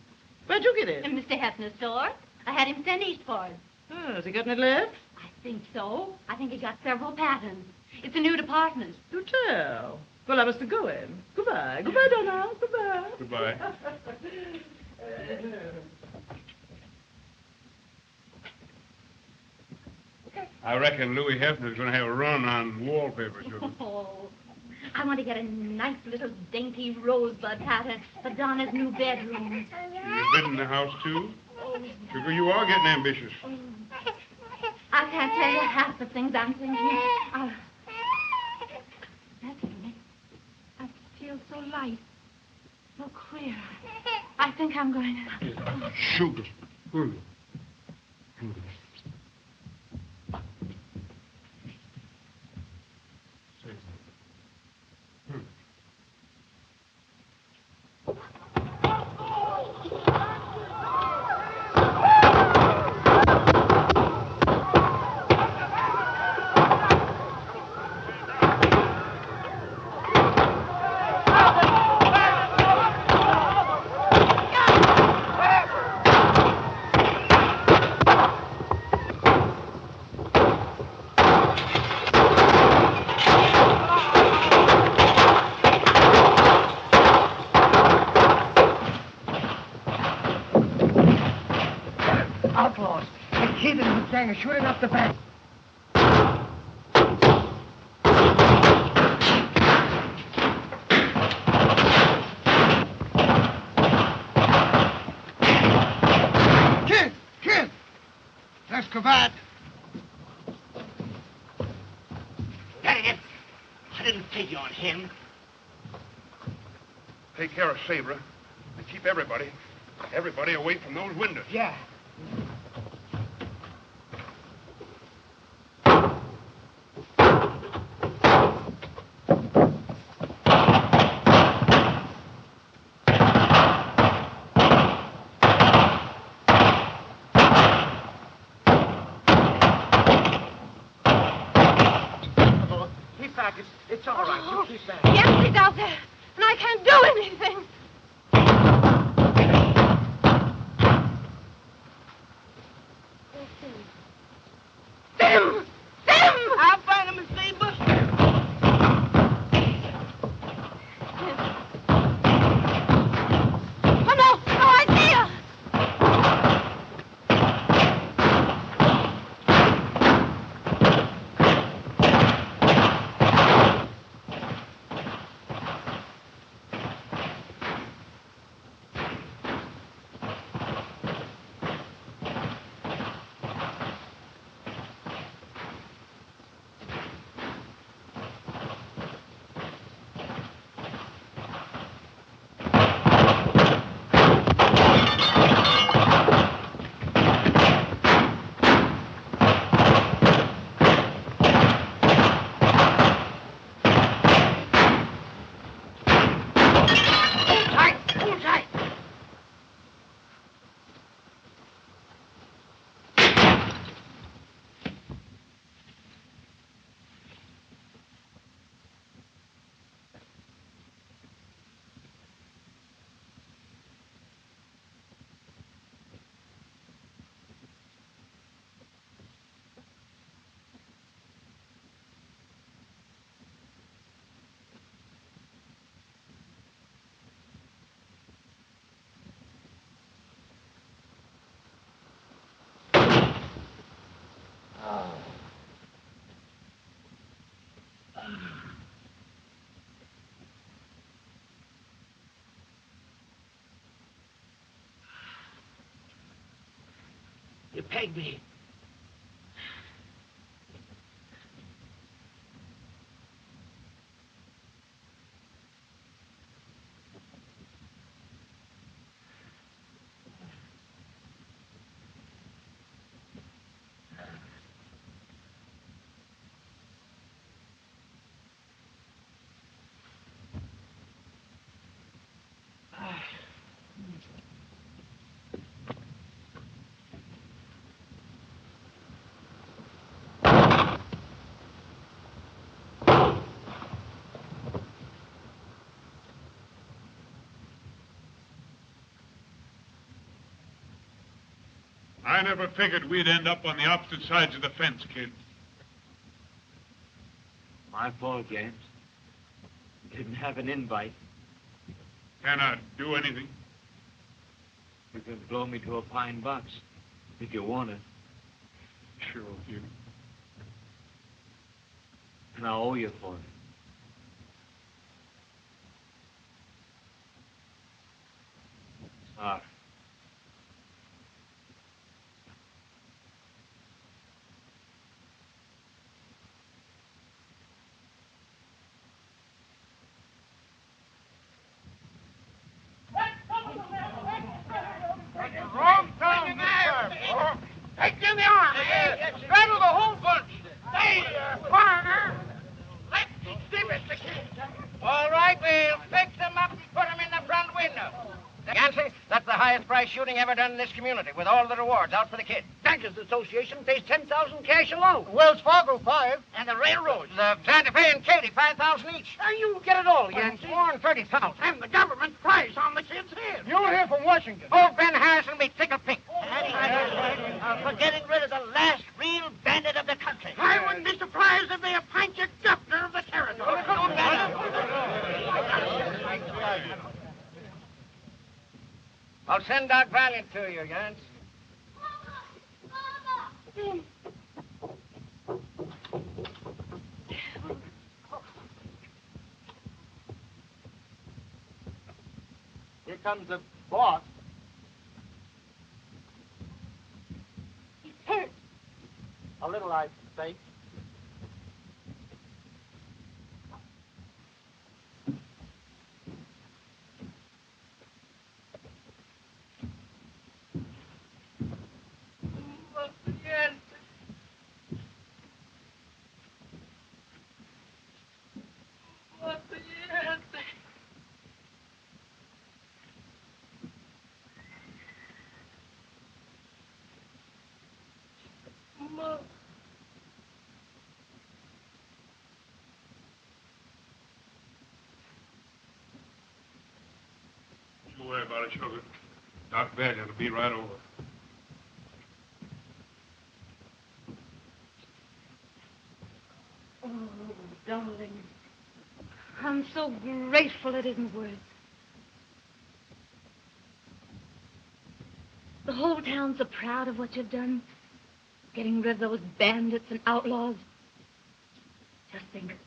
Where'd you get it? In Mr. Hefner's store. I had him sent east for it. Oh, has he got any left? I think so. I think he got several patterns. It's a new department. Do tell. Well, I must go in. Goodbye. Goodbye, Donna. Goodbye. Goodbye. I reckon Louis Hefner's going to have a run on wallpaper, sugar. Oh, I want to get a nice little dainty rosebud pattern for Donna's new bedroom. You're bidding the house, too? Sugar, you are getting ambitious. I can't tell you half the things I'm thinking. Naturally, I feel so light, so queer. I think I'm going to... Sugar. gang is shooting up the bank. Kid! That's Cravat. Dang it! I didn't figure on him. Take care of Sabra and keep everybody away from those windows. Yeah. Keep back. It's all right. You keep back. Yancey's out there, and I can't do anything. Sim! Sim! I'll find him, Miss Saber. Oh, no! No, I see her! You pegged me. I never figured we'd end up on the opposite sides of the fence, kid. My fault, James. Didn't have an invite. Can I do anything? You can blow me to a pine box if you want it. Sure, kid. And I owe you for it. Sorry. Wrong town, man. Take you in the arm. Straddle the whole bunch. Hey, partner. Let's exhibit the kid. All right, we'll fix them up and put them in the front window. Yancey, that's the highest price shooting ever done in this community, with all the rewards out for the kid. Bankers Association pays $10,000 cash alone. Wells Fargo, 5. And the railroads. The Santa Fe and Katy, $5,000 each. You get it all, Yancey. More than $30,000. And the government price on the kid's head. You'll hear from Washington. Old Ben Harrison will be tickled pink. For getting rid of the last real bandit of the country. I wouldn't be surprised if they appoint you governor of the territory. I'll send Doc Valiant to you, Yance. Mama! comes the boss. He's hurt. A little, I think. Yes. Yes. Mother. Don't worry about it, sugar. Doc Bailey will be right over. Oh, darling. I'm so grateful it isn't worse. The whole town's so proud of what you've done. Getting rid of those bandits and outlaws. Just think.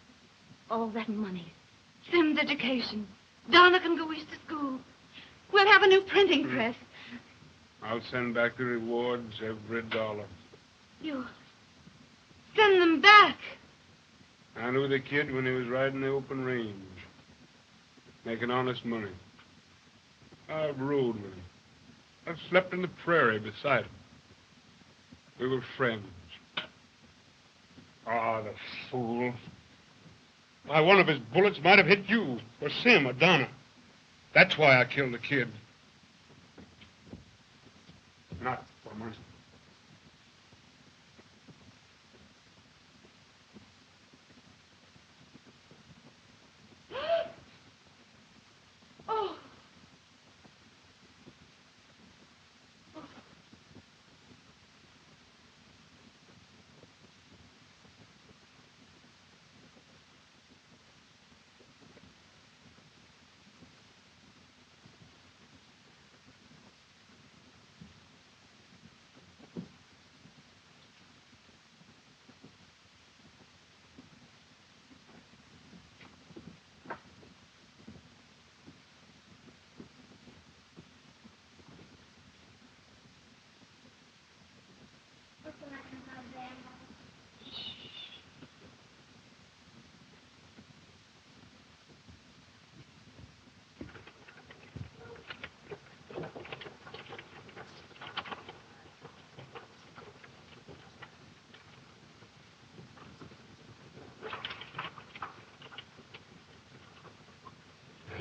All that money. Sim's education. Donna can go east to school. We'll have a new printing press. I'll send back the rewards, every dollar. You send them back. I knew the kid when he was riding the open range, making honest money. I've rode with him. I've slept in the prairie beside him. We were friends. Ah, the fool. Why, one of his bullets might have hit you, or Sim, or Donna. That's why I killed the kid. Not for money. Oh.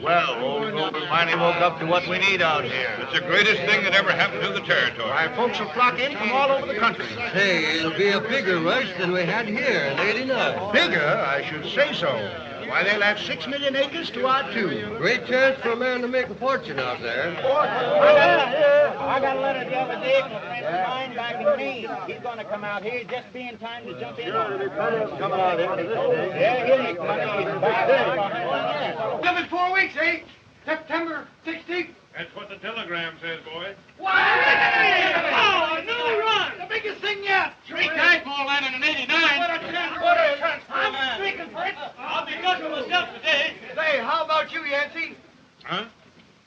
Well, old Gold finally woke up to what we need out here. It's the greatest thing that ever happened to the territory. Why, folks will flock in from all over the country. Hey, it'll be a bigger rush than we had here late enough. Bigger? I should say so. Why, they'll have 6 million acres to our 2. Great chance for a man to make a fortune out there. I got a letter the other day from a friend of mine back in Maine. He's going to come out here just be in time to jump in. Sure, it'll be coming out here this day. Yeah, he'll make money. Give it 4 weeks, eh? September 16th. That's what the telegram says, boy. What? Oh, no run! The biggest thing yet. 3 times more land than in '89. What a chance. What a chance. I'm speaking for it. I'll be good for myself today. Say, how about you, Yancey? Huh?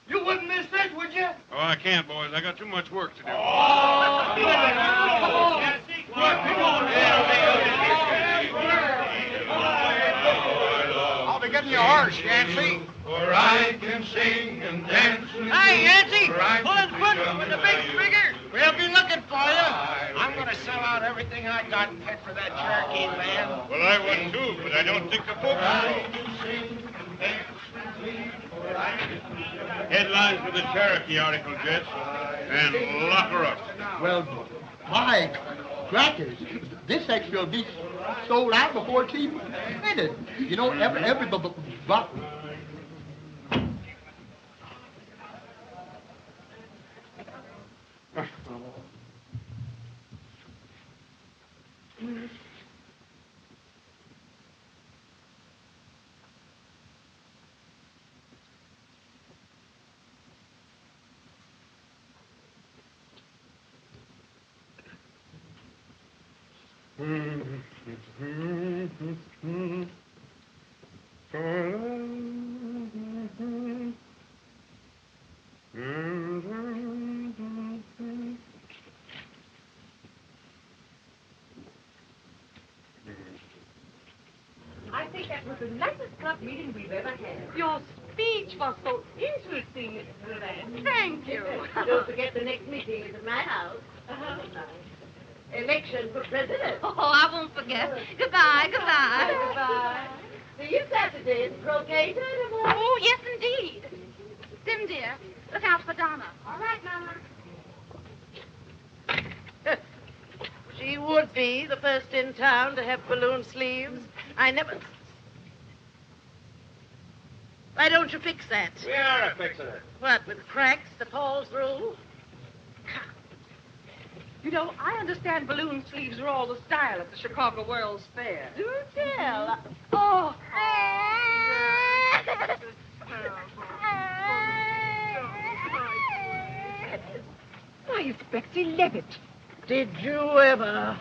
You wouldn't miss this, would you? Oh, I can't, boys. I got too much work to do. I'll be getting your horse, Yancey. For I can sing and dance. Hey, Yancey, pulling foot with the big figure. We'll be looking for you. I'm going to sell out everything I got and head for that Cherokee land. Well, I would too, but I don't think the folks will. Headlines for the Cherokee article, Jets, and lock her up. Well, my crackers, this extra will be sold out before it's even printed. You know, every bottle. think that was the nicest club meeting we've ever had. Your speech was so interesting, Mrs. Van. Thank you. Don't forget the next meeting is at my house. Election for president. Oh, I won't forget. Goodbye, goodbye. Goodbye. See you Saturday in croquet tournament. Oh, yes, indeed. Sim, dear, look out for Donna. All right, Mama. She would be the first in town to have balloon sleeves. I never... Why don't you fix that? We are fixing it. What, with cracks to fall through? You know, I understand balloon sleeves are all the style at the Chicago World's Fair. Do tell. Oh. Why, it's Betsy Levitt. Did you ever?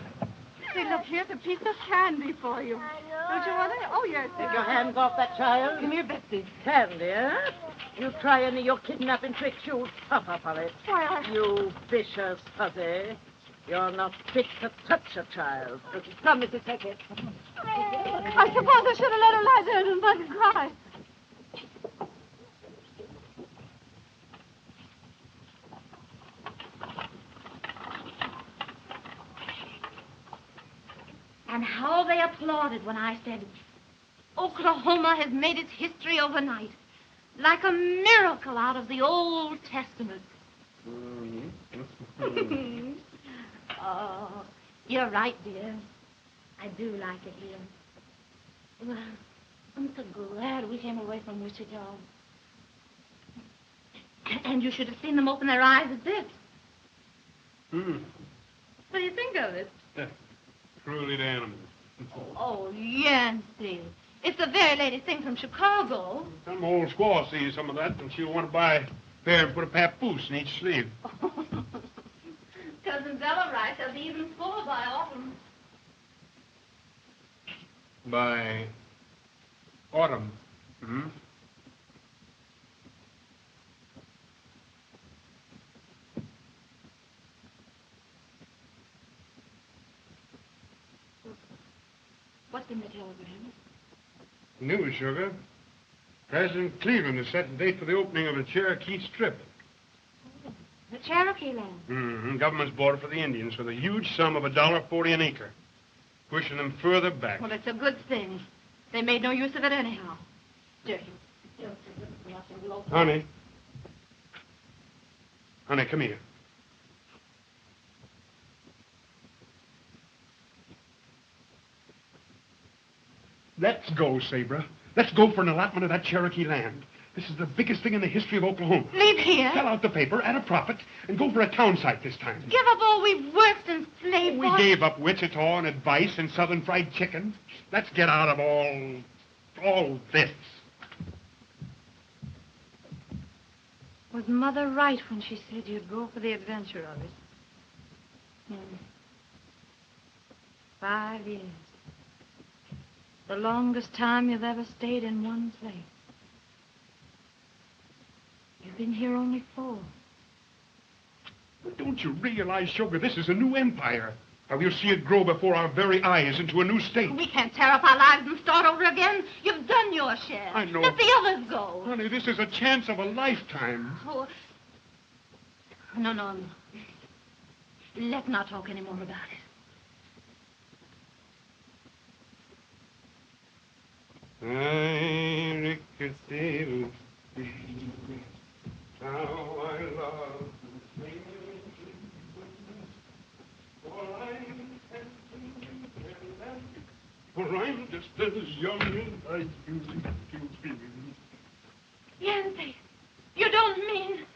Say, look, here's a piece of candy for you. Don't you want it? Oh, yes. Take your hands off that child. Come here, Betsy. Candy, huh? You try any of your kidnapping tricks, you'll suffer for it. Why, You vicious hussy. You're not fit to touch a child. Come, Mrs. Hackett. I suppose I should have let her lie there and let her cry. And how they applauded when I said, Oklahoma has made its history overnight, like a miracle out of the Old Testament. Oh, you're right, dear. I do like it here. Well, I'm so glad we came away from Wichita. And you should have seen them open their eyes at this. What do you think of it? Truly the animals. Oh, Yancy. It's the very latest thing from Chicago. Some old squaw sees some of that, and she'll want to buy a pair and put a papoose in each sleeve. Cousin Bella writes they'll be even fuller by autumn. By autumn. Hmm? What's in the telegram? News, sugar. President Cleveland has set the date for the opening of the Cherokee Strip. The Cherokee land. Mm-hmm. Government's bought it for the Indians for the huge sum of $1.40 an acre, pushing them further back. Well, it's a good thing. They made no use of it anyhow. Dirty. Honey. Honey, come here. Let's go, Sabra. Let's go for an allotment of that Cherokee land. This is the biggest thing in the history of Oklahoma. Leave here. Sell out the paper at a profit and go for a town site this time. Give up all we've worked and slaved We for. gave up Wichita and advice and Southern fried chicken. Let's get out of all this. Was Mother right when she said you'd go for the adventure of it? 5 years. The longest time you've ever stayed in one place. You've been here only 4. But don't you realize, Sugar, this is a new empire? How we'll see it grow before our very eyes into a new state. We can't tear up our lives and start over again. You've done your share. I know. Let the others go. Honey, this is a chance of a lifetime. Oh. No. Let's not talk any more about it. I rickety, how I love to sing. For I'm just as young as I used to be. Yancy, you don't mean...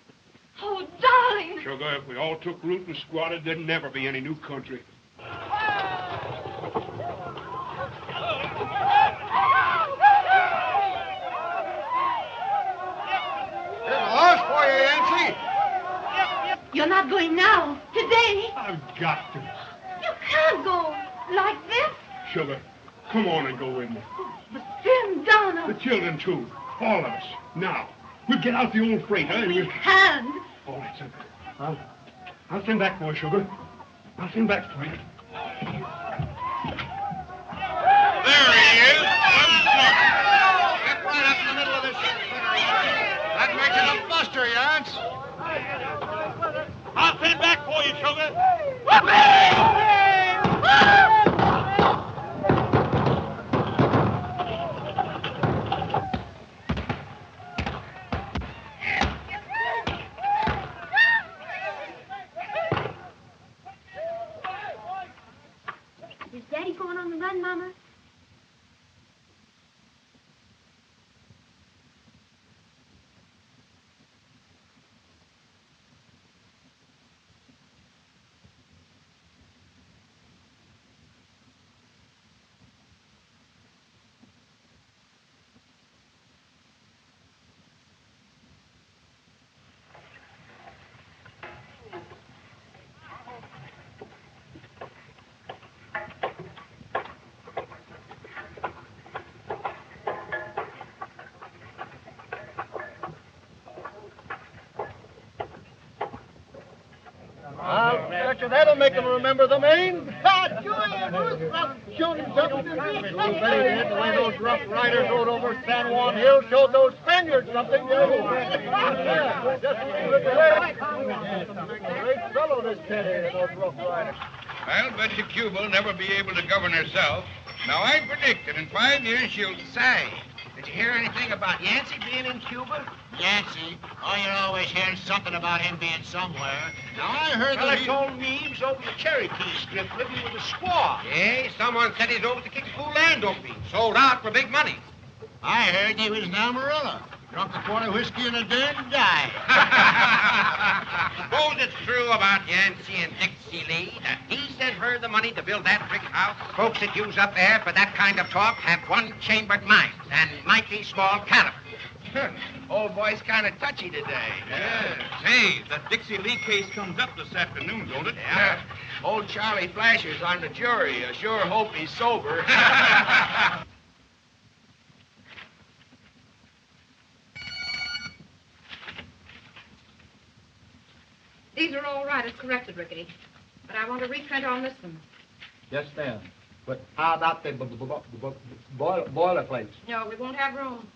Oh, darling. Sugar, if we all took root and squatted, there'd never be any new country. For you, Yancy. You're not going now. Today. I've got to. You can't go like this. Sugar, come on and go with me. But Sim, Donna. The children, too. All of us. Now. We'll get out the old freighter and we'll... Hand. All right, son. I'll send back for you, Sugar. I'll send back for you. There he is. coming back for you, sugar. Is Daddy going on the run, Mama? I'll bet you that'll make them remember the name. The way those Rough Riders rode over San Juan Hill showed those Spaniards something new. Great fellow, this Teddy, those Rough Riders. I'll bet you Cuba'll never be able to govern herself. Now, I predict that in 5 years she'll... Say, did you hear anything about Yancey being in Cuba? Yancey? Oh, you're always hearing something about him being somewhere. Now, I heard Fella told me he was over the Cherokee Strip living with a squaw. Yeah, someone said he's over to kick cool land open. Sold out for big money. I heard he was in Amarillo. Drunk a quart of whiskey in a den and died. Suppose it's true about Yancey and Dixie Lee that he sent her the money to build that brick house. Folks that use up there for that kind of talk have one-chambered minds and mighty small caliber. Old boy's kind of touchy today. Yeah. Say, that Dixie Lee case comes up this afternoon, don't it? Yeah. Old Charlie Flasher's on the jury. I sure hope he's sober. These are all right as corrected, Rickety. But I want to reprint on this one. Yes, ma'am. But how about the boilerplates? No, we won't have room.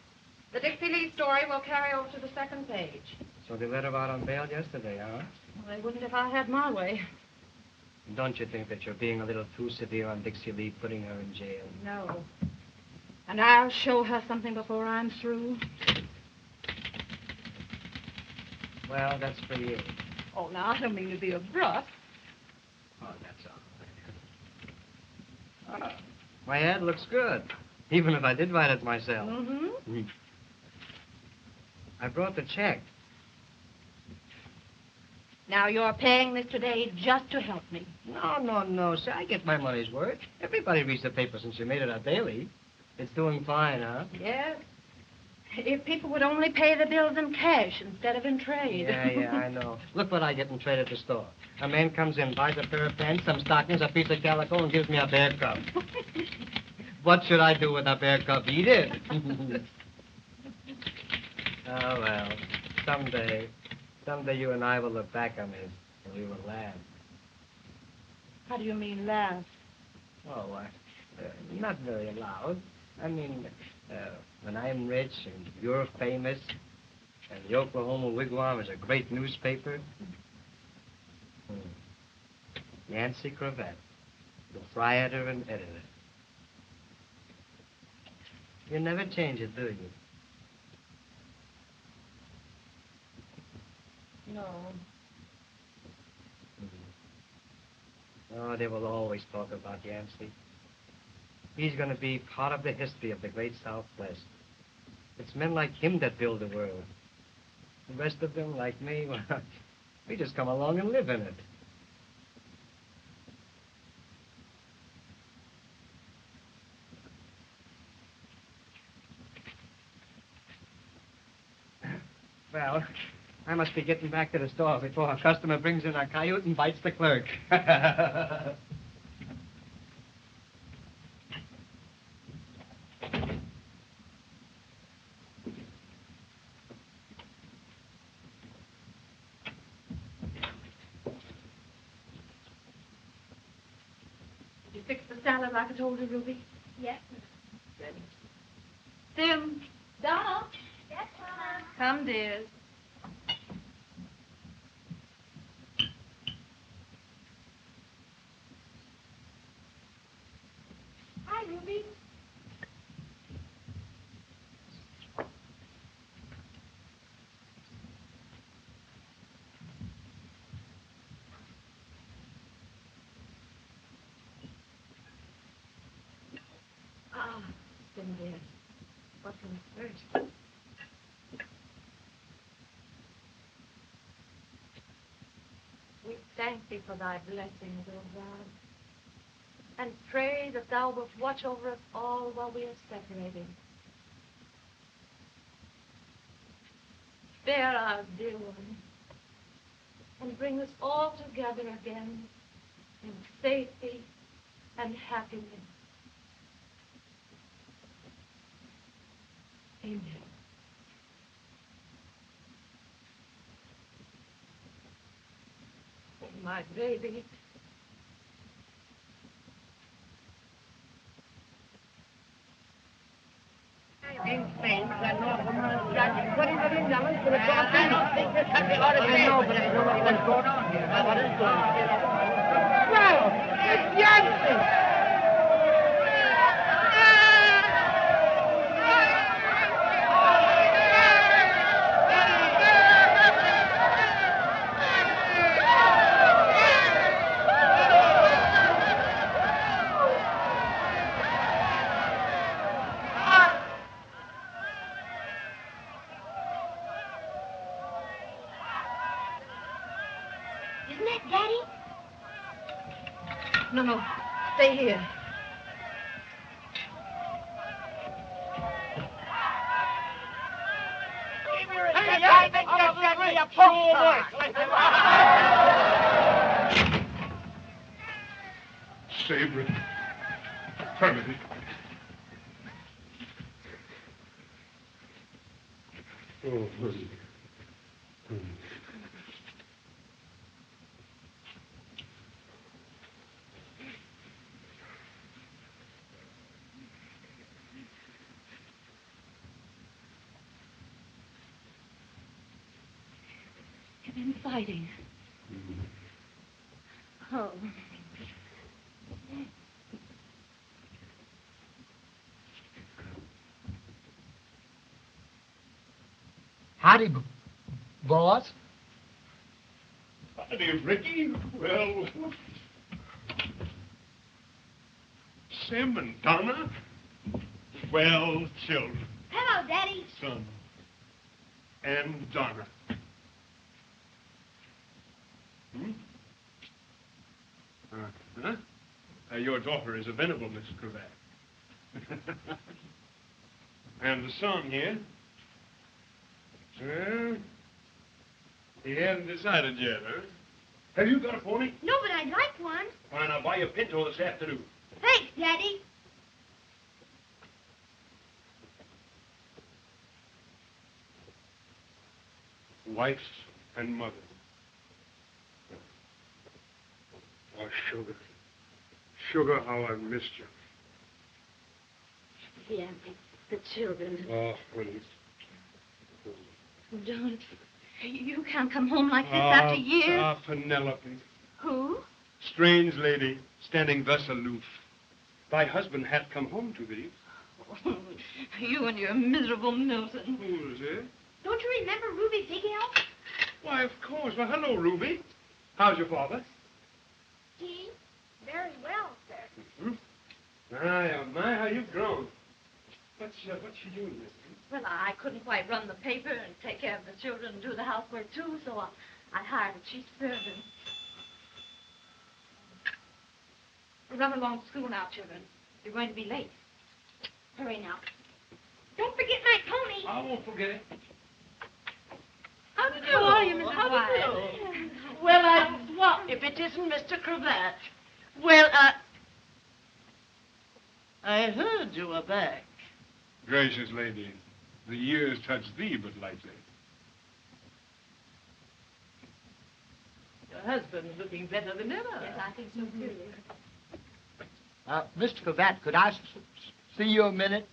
The Dixie Lee story will carry over to the second page. So they let her out on bail yesterday, huh? Well, they wouldn't if I had my way. Don't you think that you're being a little too severe on Dixie Lee, putting her in jail? No. And I'll show her something before I'm through. Well, that's for you. Oh, now, I don't mean to be abrupt. Oh, that's all right. My ad looks good, even if I did write it myself. Mm-hmm. I brought the check. Now, you're paying this today just to help me. No. See, I get my money's worth. Everybody reads the paper since you made it a daily. It's doing fine, huh? Yes. If people would only pay the bills in cash instead of in trade. Yeah, I know. Look what I get in trade at the store. A man comes in, buys a pair of pants, some stockings, a piece of calico, and gives me a bear cub. What should I do with a bear cub? Eat it. Oh, well, someday you and I will look back on this, and we will laugh. How do you mean laugh? Oh, not very loud. I mean, when I'm rich and you're famous, and the Oklahoma Wigwam is a great newspaper, Yancey Cravat, proprietor and editor. You never change it, do you? No. Oh, they will always talk about Yancey. He's going to be part of the history of the great Southwest. It's men like him that build the world. The rest of them, like me, well, we just come along and live in it. Well, I must be getting back to the store before a customer brings in a coyote and bites the clerk. Did you fix the salad like I told you, Ruby? Yes. Good. Sim. Donald? Yes, Mama. Come, dears. then, dear, what comes first? We thank thee for thy blessings, O God, and pray that thou wilt watch over us all while we are separated. Spare our dear one, and bring us all together again in safety and happiness. Amen. Oh, my baby. In Spain, that North American judge, $20 million for the cost. I don't think this country ought to I know, but I don't know what's going on here. What is going on? Well, it's Yancey! Isn't that Daddy? No, stay here. I think you're getting a poke. Sabre. Permanent. Oh, honey. You've been fighting. Oh. Howdy, boss. Howdy, Ricky. Well, Sim and Donna. Well, children. Hello, Daddy. Son. And Donna. Huh? Your daughter is a venerable, Miss Cravat. And the son here? Well, he hasn't decided yet, huh? Have you got a pony? No, but I'd like one. Fine, I'll buy you a pinto this afternoon. Thanks, Daddy. Wife and mother. Oh, Sugar. Sugar, how I've missed you. Yeah, the children. Oh, honey. Don't. You can't come home like this after years. Ah, Penelope. Who? Strange lady, standing thus aloof. Thy husband hath come home to thee. Oh, you and your miserable Milton. Who is it? Don't you remember Ruby Big Elf? Why, of course. Well, hello, Ruby. How's your father? He? Very well, sir. My, oh, my, how you've grown. What's she doing, mister? Well, I couldn't quite run the paper and take care of the children and do the housework, too, so I hired a cheap servant. Run along to school now, children. You're going to be late. Hurry now. Don't forget my pony. I won't forget it. How do How are you, Mrs. Wyatt? Well, what if it isn't Mr. Cravat? Well, I heard you were back. Gracious lady, the years touch thee but lightly. Your husband's looking better than ever. Yes, I think so, too. Mr. Cravat, could I see you a minute?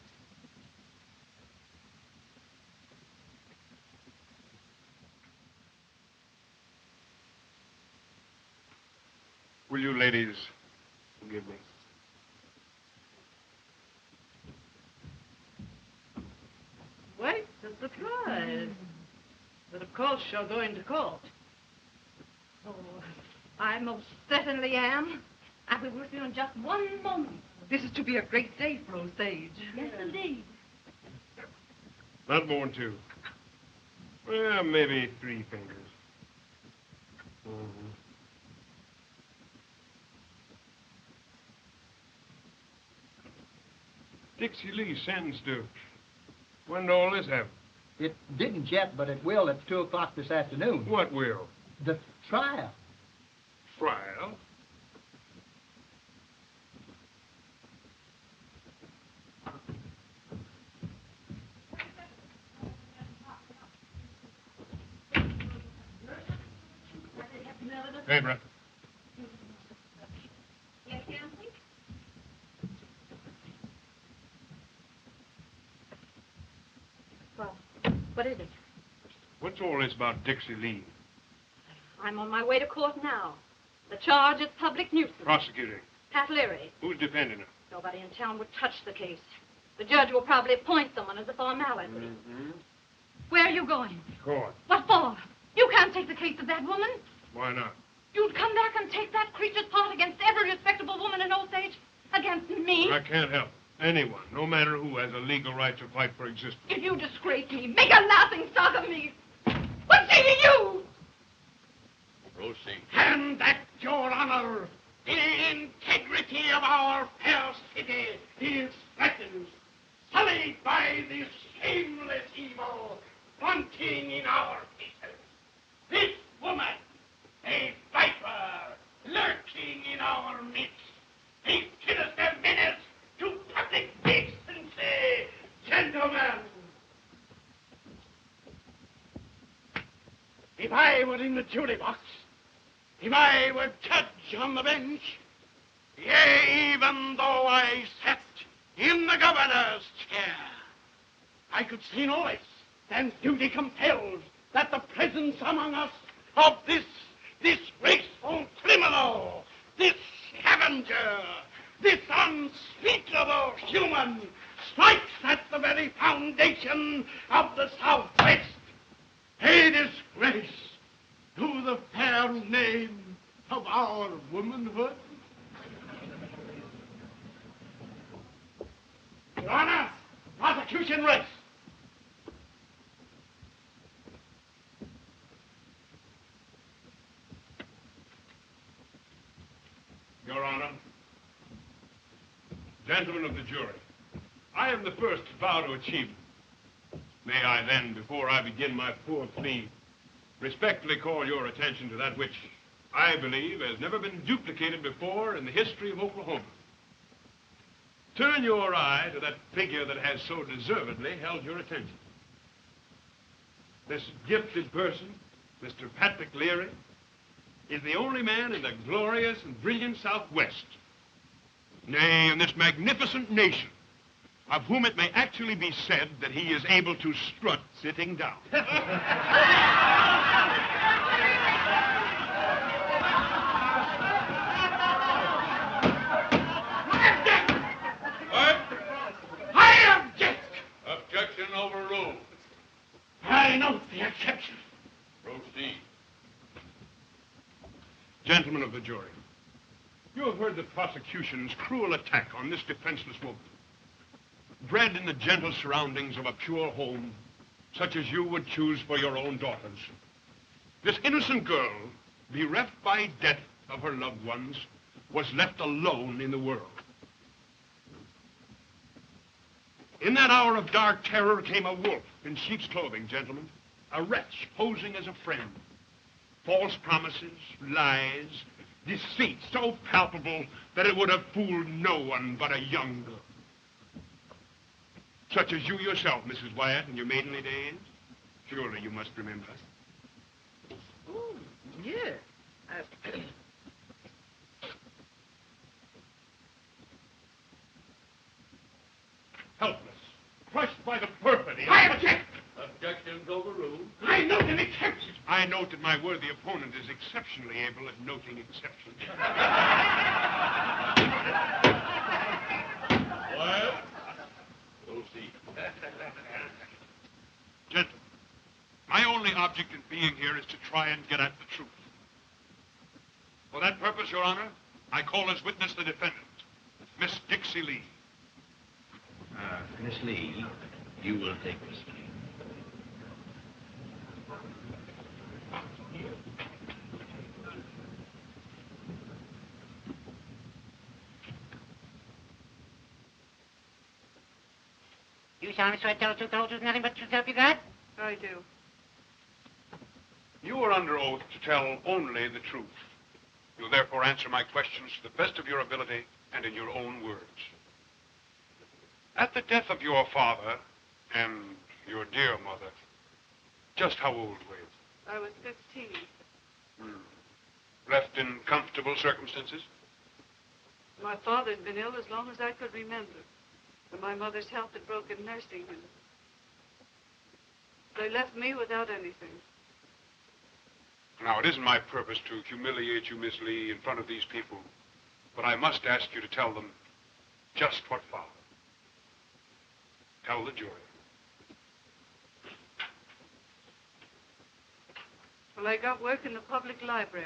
Will you ladies forgive me? Quite a surprise. But of course you're going to court. Oh, I most certainly am. I'll be with you in just one moment. This is to be a great day for Osage. Yes, indeed. Not more than 2. Well, maybe 3 fingers. Dixie Lee sentenced to. When did all this happen? It didn't yet, but it will at 2 o'clock this afternoon. What will? The trial. Trial? Hey, Brett. Yes, Yancey? Well, what is it? What's all this about Dixie Lee? I'm on my way to court now. The charge is public nuisance. Prosecuting. Pat Leary. Who's defending her? Nobody in town would touch the case. The judge will probably appoint someone as a formality. Where are you going? Court. What for? You can't take the case of that woman. Why not? You'd come back and take that creature's part against every respectable woman in Osage? Against me? I can't help it. Anyone, no matter who, has a legal right to fight for existence. If you disgrace me, make a laughing stock of me. What say you? Proceed. And that, Your Honor, the integrity of our fair city is threatened, sullied by this shameless evil flaunting in our faces. This woman, a viper, lurking in our midst, a sinister menace to public decency. Gentlemen, if I were in the jury box, if I were judge on the bench, yea, even though I sat in the governor's chair, I could see no less than duty compels that the presence among us of this disgraceful criminal, this scavenger, this unspeakable human, strikes at the very foundation of the Southwest, a disgrace to the fair name of our womanhood. Your Honor, prosecution rests. Your Honor, gentlemen of the jury, I am the first to vow to achievement. May I then, before I begin my poor plea, respectfully call your attention to that which I believe has never been duplicated before in the history of Oklahoma. Turn your eye to that figure that has so deservedly held your attention. This gifted person, Mr. Patrick Leary, is the only man in the glorious and brilliant Southwest, nay, in this magnificent nation, of whom it may actually be said that he is able to strut sitting down. I object! Objection overruled. I note the exception. Proceed. Gentlemen of the jury, you have heard the prosecution's cruel attack on this defenseless woman. Bred in the gentle surroundings of a pure home, such as you would choose for your own daughters. This innocent girl, bereft by death of her loved ones, was left alone in the world. In that hour of dark terror came a wolf in sheep's clothing, gentlemen, a wretch posing as a friend. False promises, lies, deceit so palpable that it would have fooled no one but a young girl. Such as you yourself, Mrs. Wyatt, in your maidenly days. Surely you must remember. Oh, yeah. Helpless, crushed by the perfidy. I object! Objections overruled. I note an exception. I note that my worthy opponent is exceptionally able at noting exceptions. Wyatt, proceed. Gentlemen, my only object in being here is to try and get at the truth. For that purpose, Your Honor, I call as witness the defendant, Mr. Miss Dixie Lee. Miss Lee, you will take this. You solemnly swear to tell the truth, the whole truth, nothing but the truth, help you God? I do. You are under oath to tell only the truth. You'll therefore answer my questions to the best of your ability and in your own words. At the death of your father and your dear mother, just how old were you? I was 15. Left in comfortable circumstances? My father had been ill as long as I could remember. And my mother's health had broken nursing him. They left me without anything. Now, it isn't my purpose to humiliate you, Miss Lee, in front of these people, but I must ask you to tell them just what followed. Tell the jury. Well, I got work in the public library.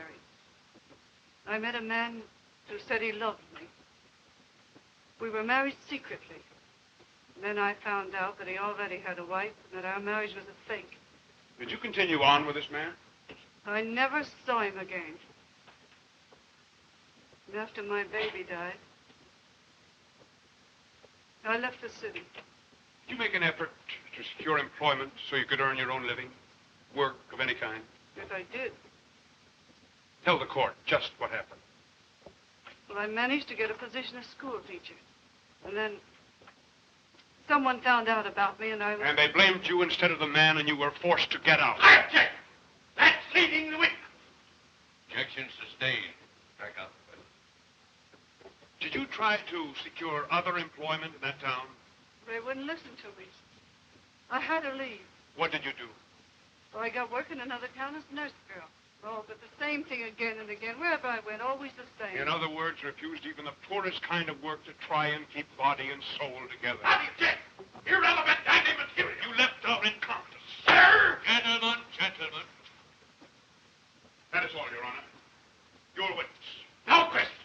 I met a man who said he loved me. We were married secretly. Then I found out that he already had a wife and that our marriage was a fake. Did you continue on with this man? I never saw him again. And after my baby died, I left the city. Did you make an effort to secure employment so you could earn your own living? Work of any kind? Yes, I did. Tell the court just what happened. Well, I managed to get a position as school teacher. And then someone found out about me and I was... And they blamed you instead of the man and you were forced to get out. I object! That's leading the witness! Objection sustained. Back up. Did you try to secure other employment in that town? They wouldn't listen to me. I had to leave. What did you do? Well, I got work in another town as a nurse girl. Oh, but the same thing again and again. Wherever I went, always the same. In other words, refused even the poorest kind of work to try and keep body and soul together. Irrelevant material. You left our incompetence. Sir! Gentlemen. That is all, Your Honor. Your witness. No questions.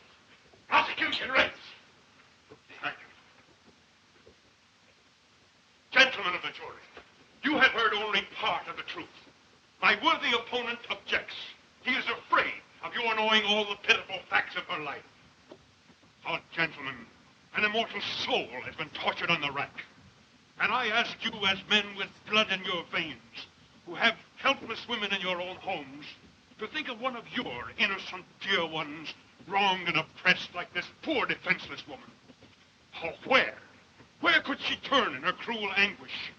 Prosecution rests. Thank you. Gentlemen of the jury, you have heard only part of the truth. My worthy opponent objects. He is afraid of your knowing all the pitiful facts of her life. Oh, gentlemen, an immortal soul has been tortured on the rack. And I ask you as men with blood in your veins, who have helpless women in your own homes, to think of one of your innocent dear ones wronged and oppressed like this poor defenseless woman. Oh, where? Where could she turn in her cruel anguish?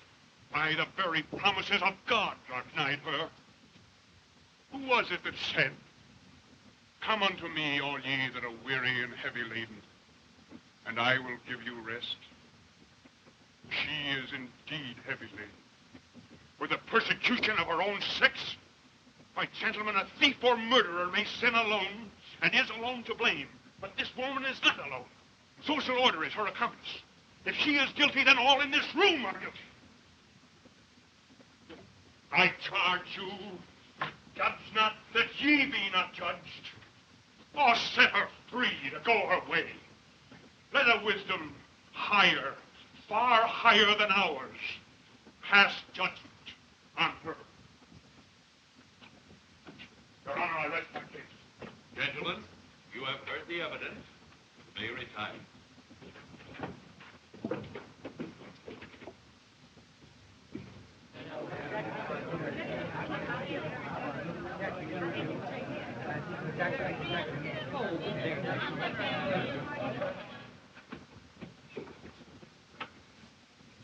By the very promises of God are denied her. Who was it that said, "Come unto me, all ye that are weary and heavy laden, and I will give you rest"? She is indeed heavy laden. With the persecution of her own sex, my gentlemen, a thief or murderer may sin alone, and is alone to blame. But this woman is not alone. Social order is her accomplice. If she is guilty, then all in this room are guilty. I charge you, judge not that ye be not judged, or set her free to go her way. Let a wisdom higher, far higher than ours, pass judgment on her. Your Honor, I rest my case. Gentlemen, you have heard the evidence. You may retire.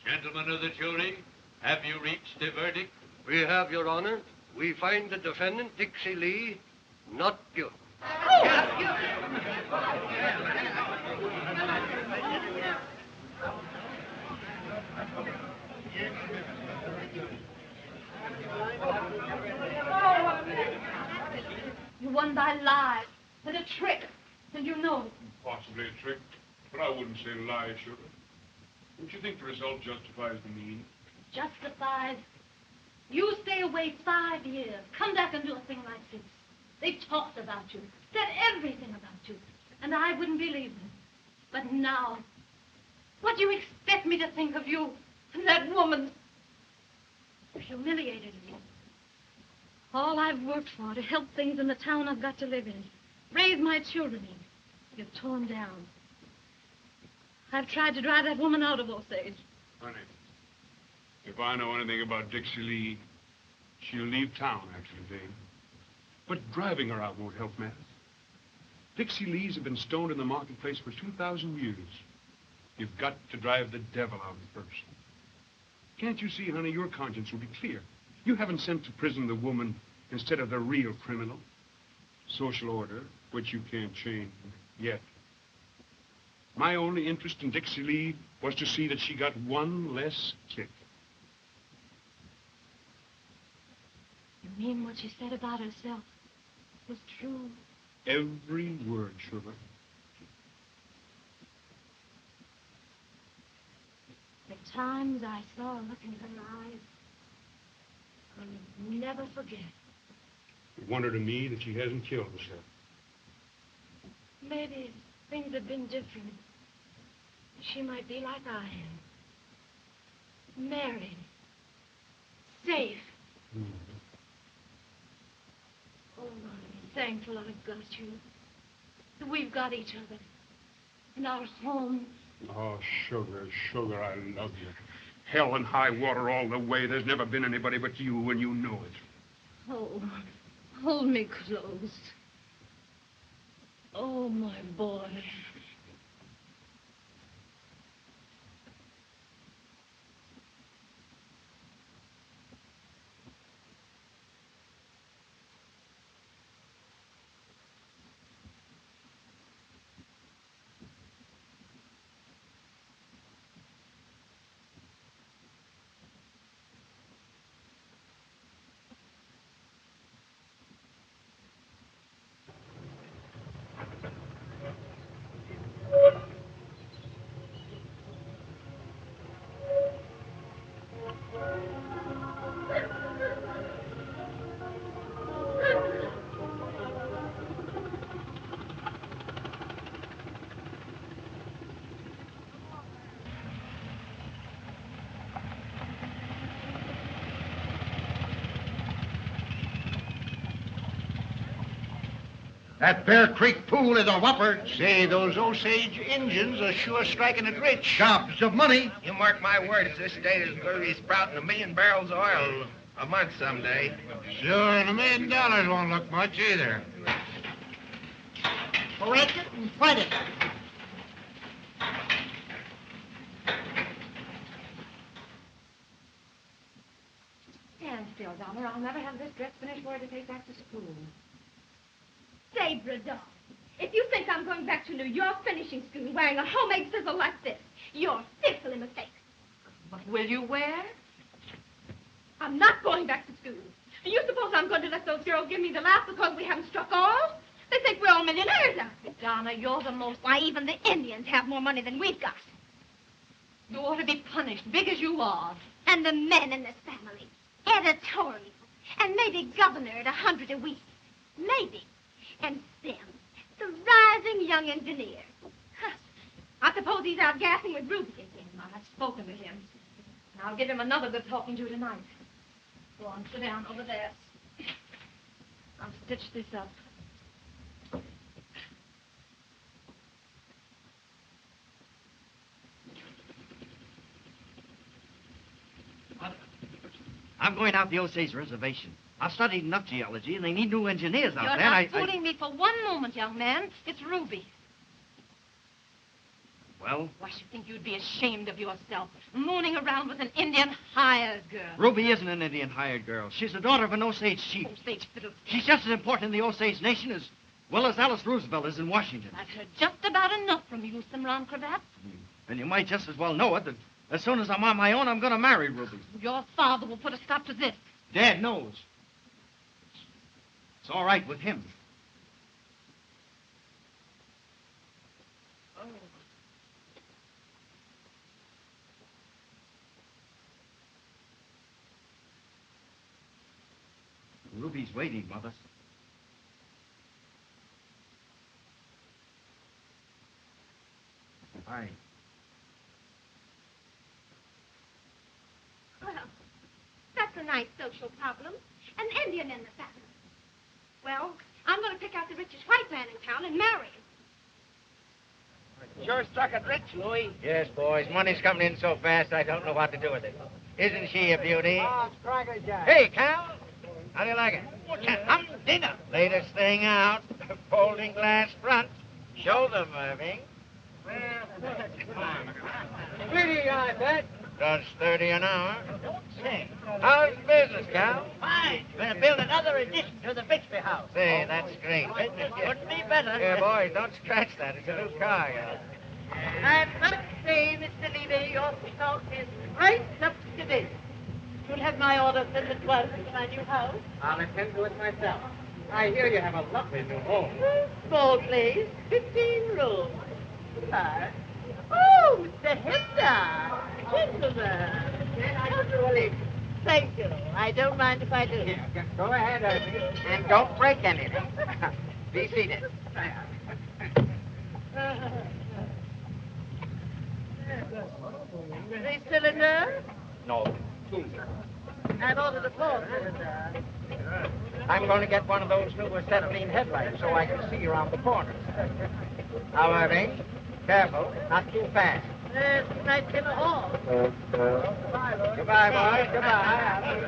Gentlemen of the jury, have you reached a verdict? We have, Your Honor. We find the defendant, Dixie Lee, not guilty. You won by lies and a trick, and you know it. Possibly a trick, but I wouldn't say lie, sugar. Don't you think the result justifies the means? Justified. You stay away 5 years, come back and do a thing like this. They've talked about you, said everything about you, and I wouldn't believe them. But now, what do you expect me to think of you and that woman? You humiliated me. All I've worked for to help things in the town I've got to live in, raise my children in, you've torn down. I've tried to drive that woman out of Osage. Honey, if I know anything about Dixie Lee, she'll leave town after today. But driving her out won't help matters. Dixie Lees have been stoned in the marketplace for 2,000 years. You've got to drive the devil out first. Can't you see, honey, your conscience will be clear. You haven't sent to prison the woman instead of the real criminal. Social order, which you can't change yet. My only interest in Dixie Lee was to see that she got one less kick. You mean what she said about herself was true? Every word, sugar. The times I saw a look in her eyes, I'll never forget. Wonder to me that she hasn't killed herself. Maybe if things had been different, she might be like I am. Married. Safe. Oh, I'm thankful I've got you. That we've got each other. In our home. Oh, sugar, sugar, I love you. Hell and high water all the way. There's never been anybody but you, and you know it. Oh, hold me close. Oh, my boy. That Bear Creek pool is a whopper. Say, those Osage Indians are sure striking it rich. Gobs of money. You mark my words, this state is going to be sprouting 1 million barrels of oil a month someday. Sure, and $1 million won't look much either. Correct it and fight it. Stand still, Donna. I'll never have this dress finished for her to take back to school. Say, Bradon, if you think I'm going back to New York finishing school wearing a homemade sizzle like this, you're fearfully mistaken. What will you wear? I'm not going back to school. Do you suppose I'm going to let those girls give me the laugh because we haven't struck oil? They think we're all millionaires out here. Donna, you're the most... Why, even the Indians have more money than we've got. You ought to be punished, big as you are. And the men in this family. Editorial. And maybe governor at 100 a week. Maybe. And them, the rising young engineer. Huh. I suppose he's out gassing with Ruby again. I've spoken to him. And I'll give him another good talking to tonight. Go on, sit down over there. I'll stitch this up. I'm going out the Osage Reservation. I've studied enough geology, and they need new engineers out You're there. not fooling me for one moment, young man. It's Ruby. Well, Why, should think you'd be ashamed of yourself, mooning around with an Indian hired girl. Ruby isn't an Indian hired girl. She's the daughter of an Osage chief. Osage fiddlestick. She's just as important in the Osage Nation as well as Alice Roosevelt is in Washington. I've heard just about enough from you, Cimarron Cravat. And you might just as well know it that as soon as I'm on my own, I'm going to marry Ruby. Your father will put a stop to this. Dad knows. It's all right with him. Oh. Ruby's waiting, Mother. Fine. Well, that's a nice social problem. An Indian in the family. Well, I'm going to pick out the richest white man in town and marry him. Sure struck it rich, Louis. Yes, boys. Money's coming in so fast, I don't know what to do with it. Isn't she a beauty? Oh, Scraggy Jack. Hey, Cal. How do you like it? What's a humdinger? Latest thing out. Folding glass front. Show them, Irving. Pretty, I bet. Does 30 an hour. Don't say. How's business, Cal? Fine. Gonna build another addition to the Bixby house. Say, that's great. Couldn't be better. Here, boys, don't scratch that. It's a new car, I must say, Mr. Levy, your stock is right up to date. You'll have my order sent at once to my new house. I'll attend to it myself. I hear you have a lovely new home. Small place, 15 rooms. Goodbye. Oh, Mr. Hester. Gentlemen. Congratulations. Thank you. I don't mind if I do. Just go ahead, Irving, and don't break anything. Be seated. Three cylinder? No. I've ordered a four cylinder. I'm going to get one of those new acetylene headlights so I can see around the corners. Now, Irving, careful, not too fast. Nice in the hall. Goodbye, boys. Goodbye.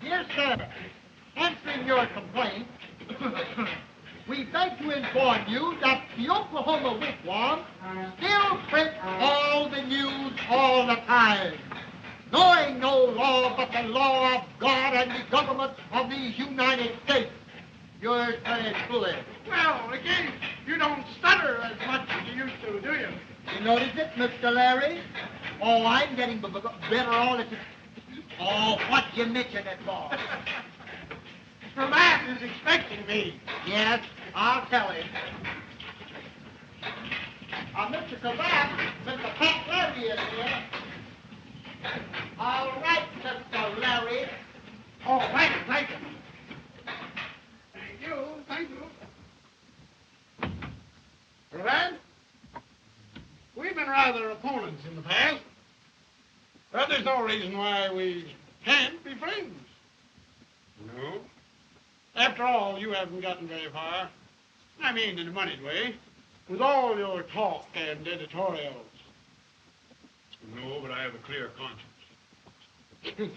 Dear sir, answering your complaint, we beg to inform you that the Oklahoma wigwam still prints all the news all the time, knowing no law but the law of God and the government of these United States. Yours very truly. Well, again, you don't stutter as much as you used to, do you? You notice it, Mr. Larry? Oh, I'm getting better all the time. Oh, what you mention it for? Mr. Matt is expecting me. Yes, I'll tell him. Mr. Cravat, Mr. Pat Larry is here. All right, Mr. Larry. Oh, thank you, thank you. Thank you, thank you. Cravat, we've been rather opponents in the past, but there's no reason why we can't be friends. No? After all, you haven't gotten very far. I mean, in a moneyed way, with all your talk and editorials. No, but I have a clear conscience.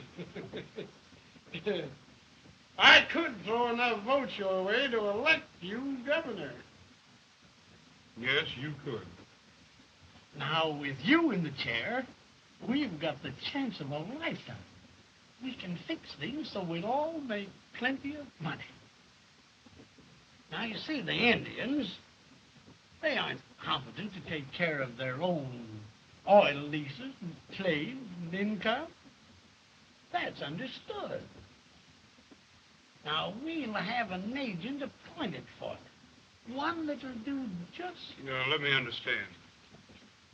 I could throw enough votes your way to elect you governor. Yes, you could. Now, with you in the chair, we've got the chance of a lifetime. We can fix things so we'll all make plenty of money. Now, you see, the Indians, they aren't competent to take care of their own oil leases and slaves and income. That's understood. Now, we'll have an agent appointed for it. One that'll do just... Now, let me understand.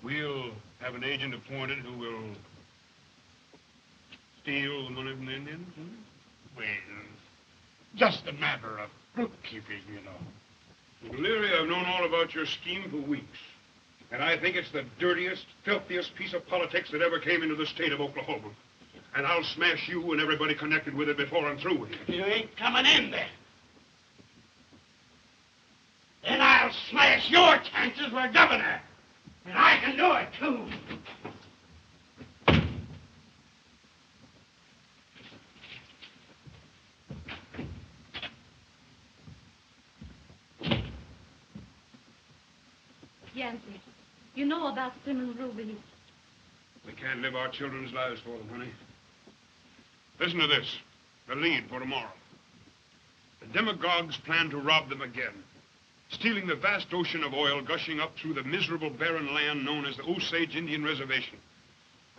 We'll have an agent appointed who will steal the money from the Indians? Well, just a matter of bookkeeping, you know. Leary, I've known all about your scheme for weeks. And I think it's the dirtiest, filthiest piece of politics that ever came into the state of Oklahoma. And I'll smash you and everybody connected with it before I'm through with you. You ain't coming in there. Then I'll smash your chances for governor. And I can do it, too. Yancey, you know about Cimarron rubies. We can't live our children's lives for them, honey. Listen to this. The lead for tomorrow. The demagogues plan to rob them again, stealing the vast ocean of oil gushing up through the miserable barren land known as the Osage Indian Reservation.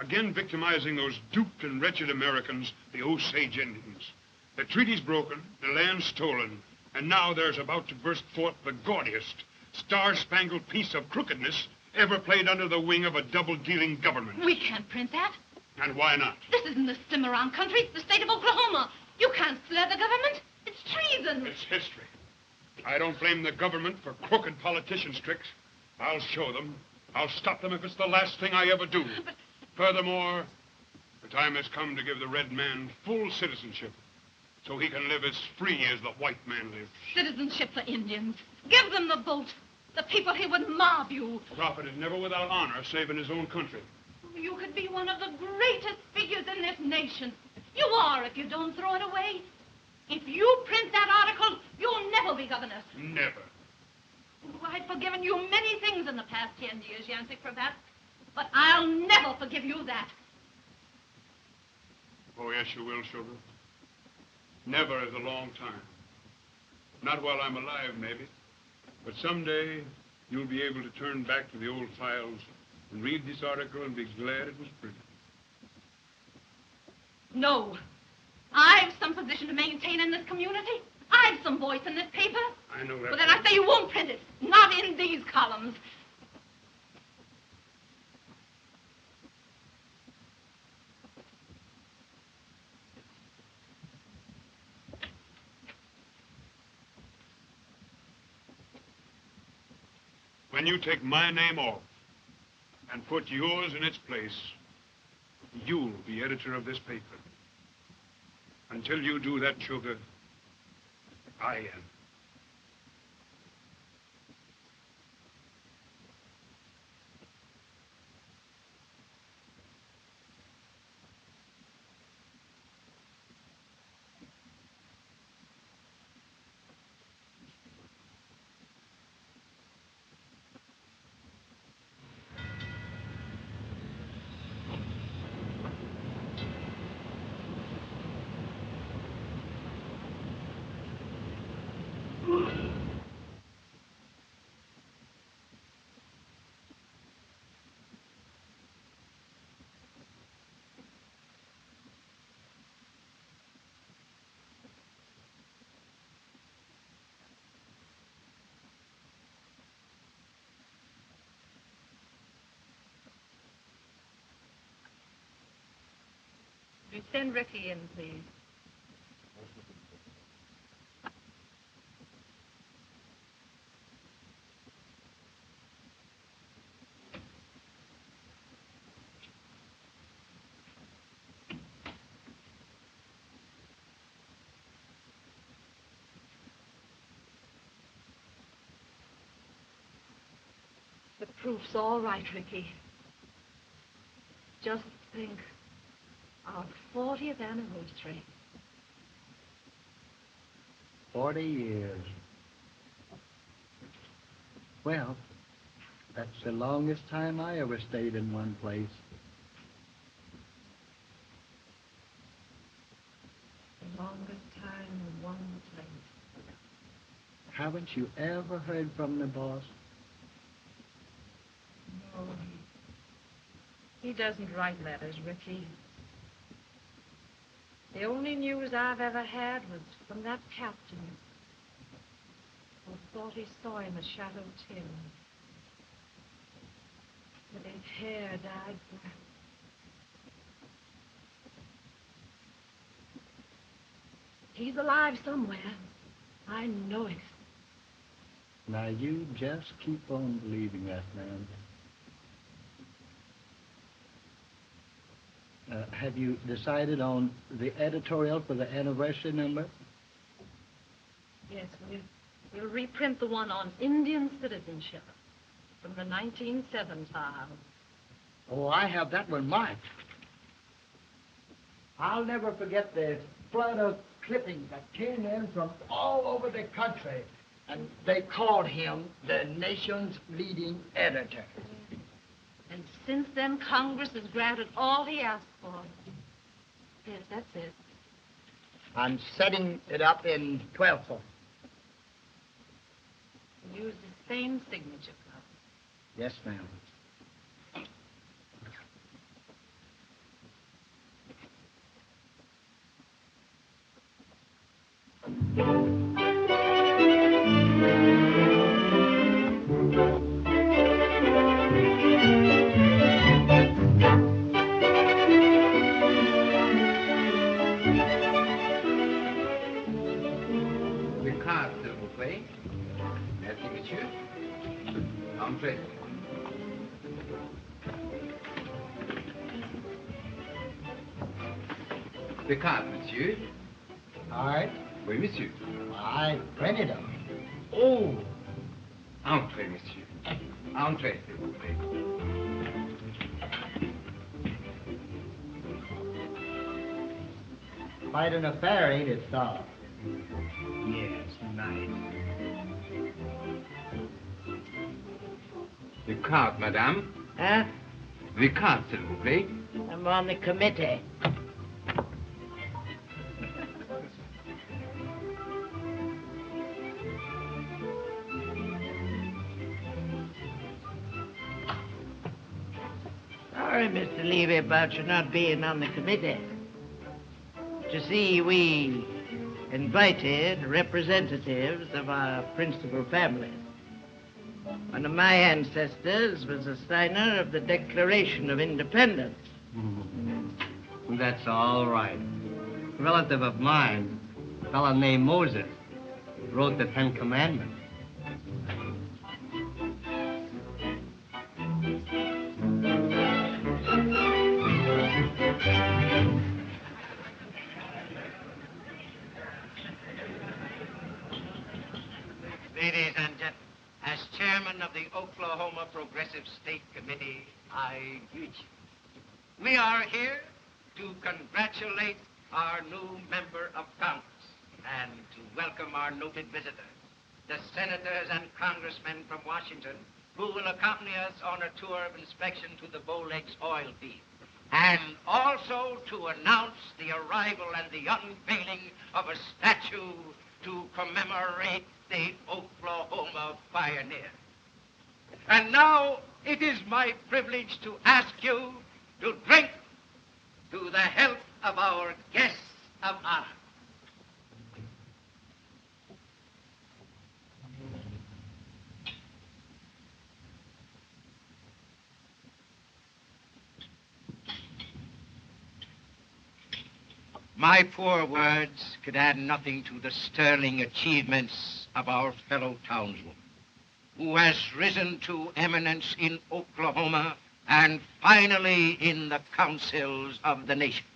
Again victimizing those duped and wretched Americans, the Osage Indians. The treaty's broken, the land stolen, and now there's about to burst forth the gaudiest, star-spangled piece of crookedness ever played under the wing of a double-dealing government. We can't print that. And why not? This isn't the Cimarron country. It's the state of Oklahoma. You can't slur the government. It's treason. It's history. I don't blame the government for crooked politicians' tricks. I'll show them. I'll stop them if it's the last thing I ever do. But... Furthermore, the time has come to give the red man full citizenship so he can live as free as the white man lives. Citizenship for Indians. Give them the vote. The people here would mob you. Prophet is never without honor save in his own country. You could be one of the greatest figures in this nation. You are if you don't throw it away. If you print that article, you'll never be governor. Never. Oh, I've forgiven you many things in the past 10 years, Yancey Cravat, but I'll never forgive you that. Oh, yes, you will, sugar. Never is a long time. Not while I'm alive, maybe. But someday, you'll be able to turn back to the old files and read this article and be glad it was printed. No. I've some position to maintain in this community. I've some voice in this paper. I know that. But then I say you won't print it. Not in these columns. When you take my name off and put yours in its place, you'll be editor of this paper. Until you do that, sugar, I am. You send Ricky in, please. The proof's all right, Ricky. Just think. Our 40th anniversary. 40 years. Well, that's the longest time I ever stayed in one place. The longest time in one place. Haven't you ever heard from the boss? No. He doesn't write letters, Ricky. The only news I've ever had was from that captain who thought he saw him at Chateau Tim. With his hair dyed black. He's alive somewhere. I know it. Now, you just keep on believing that, man. Have you decided on the editorial for the anniversary number? Yes, we'll reprint the one on Indian citizenship from the 1907 file. Oh, I have that one marked. I'll never forget the flood of clippings that came in from all over the country, and they called him the nation's leading editor. And since then, Congress has granted all he asked for. Yes, that's it. I'm setting it up in 12th. Use the same signature. Yes, ma'am. The card, s'il vous plaît. Merci, monsieur. Entrez. The card, monsieur. All right. Oui, monsieur. I printed them. Oh! Entrez, monsieur. Entrez, s'il vous plaît. Quite an affair, ain't it, sir? Yes, nice. The card, madame. Huh? The card, s'il vous plaît. I'm on the committee. Sorry, Mr. Levy, about you not being on the committee. You see, we invited representatives of our principal family. One of my ancestors was a signer of the Declaration of Independence. That's all right. A relative of mine, a fellow named Moses, wrote the Ten Commandments. Ladies and gentlemen, as chairman of the Oklahoma Progressive State Committee, I greet you. We are here to congratulate our new member of Congress and to welcome our noted visitors, the senators and congressmen from Washington who will accompany us on a tour of inspection to the Bowlegs oil field, and also to announce the arrival and the unveiling of a statue to commemorate the Oklahoma pioneer. And now it is my privilege to ask you to drink to the health of our guests of honor. My poor words could add nothing to the sterling achievements of our fellow townswoman, who has risen to eminence in Oklahoma and finally in the councils of the nation.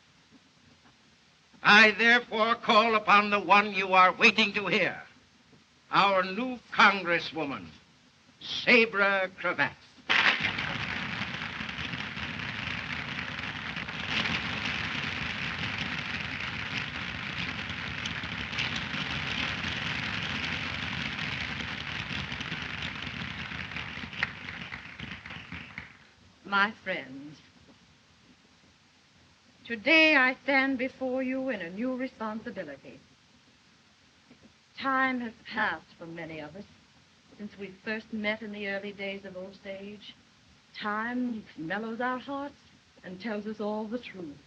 I therefore call upon the one you are waiting to hear, our new Congresswoman, Sabra Cravat. My friends, today I stand before you in a new responsibility. Time has passed for many of us since we first met in the early days of Osage. Time mellows our hearts and tells us all the truth.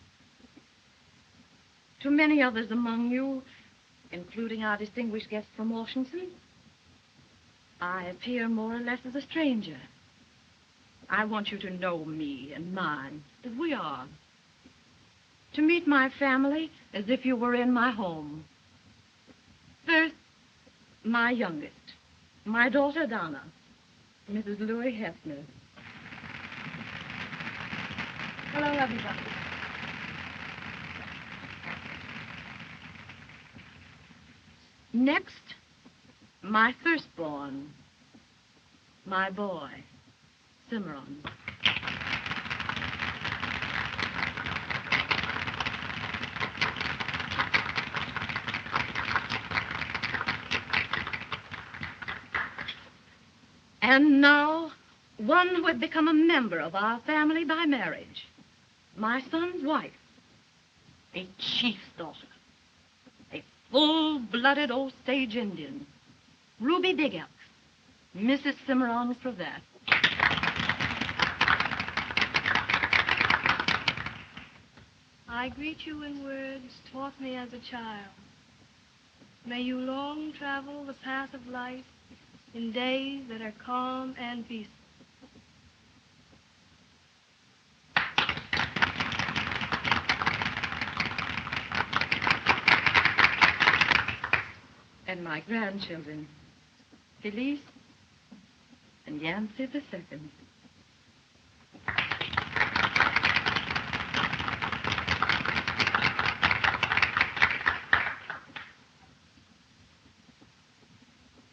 To many others among you, including our distinguished guest from Washington, I appear more or less as a stranger. I want you to know me and mine as we are. To meet my family as if you were in my home. First, my youngest, my daughter Donna, Mrs. Louis Hefner. Hello, everybody. Next, my firstborn, my boy, Cimarron. And now, one who had become a member of our family by marriage, my son's wife, a chief's daughter, a full-blooded Osage Indian, Ruby Big Elk, Mrs. Cimarron Cravat. I greet you in words taught me as a child. May you long travel the path of life in days that are calm and peaceful. And my grandchildren, Felice and Yancey the Second.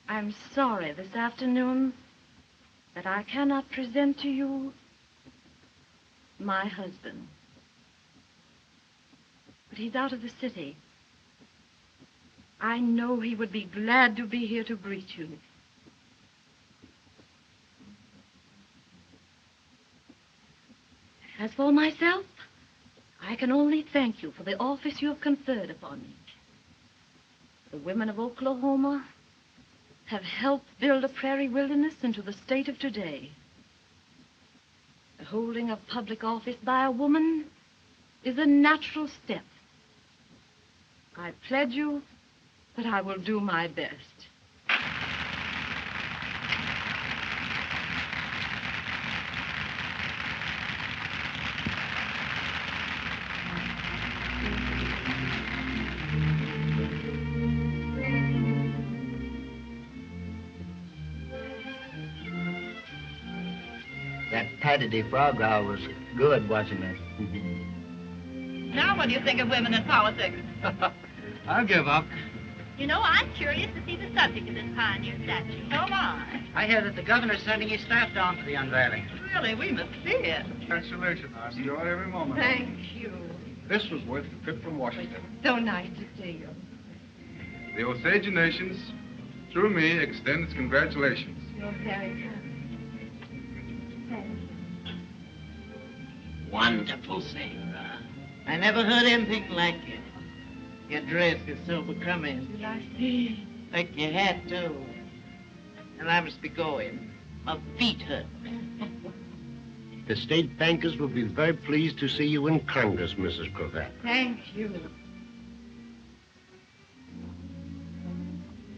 I'm sorry this afternoon that I cannot present to you my husband. But he's out of the city. I know he would be glad to be here to greet you. As for myself, I can only thank you for the office you have conferred upon me. The women of Oklahoma have helped build a prairie wilderness into the state of today. The holding of public office by a woman is a natural step. I pledge you that I will do my best. That Patty de Frog was good, wasn't it? Now, what do you think of women in politics? I'll give up. You know, I'm curious to see the subject of this pioneer statue. So am I. I hear that the governor's sending his staff down for the unveiling. Really, we must see it. Congratulations. I enjoyed every moment. Thank you. This was worth the trip from Washington. So nice to see you. The Osage Nations, through me, extend its congratulations. You're very kind. Wonderful, Sarah. I never heard anything like it. Your dress is so becoming. Did I see? Like your hat, too. And I must be going. My feet hurt. The state bankers will be very pleased to see you in Congress, Mrs. Cravat. Thank you.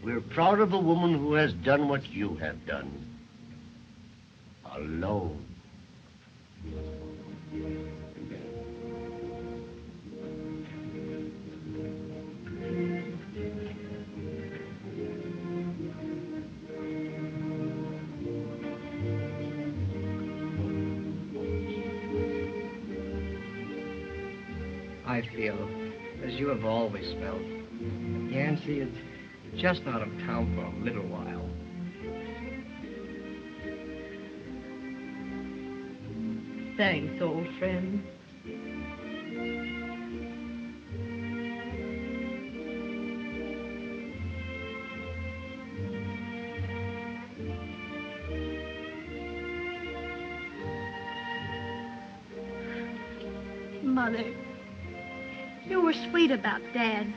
We're proud of a woman who has done what you have done. Alone. I feel as you have always felt. Yancey is just out of town for a little while. Thanks, old friend. Mother, you were sweet about Dad.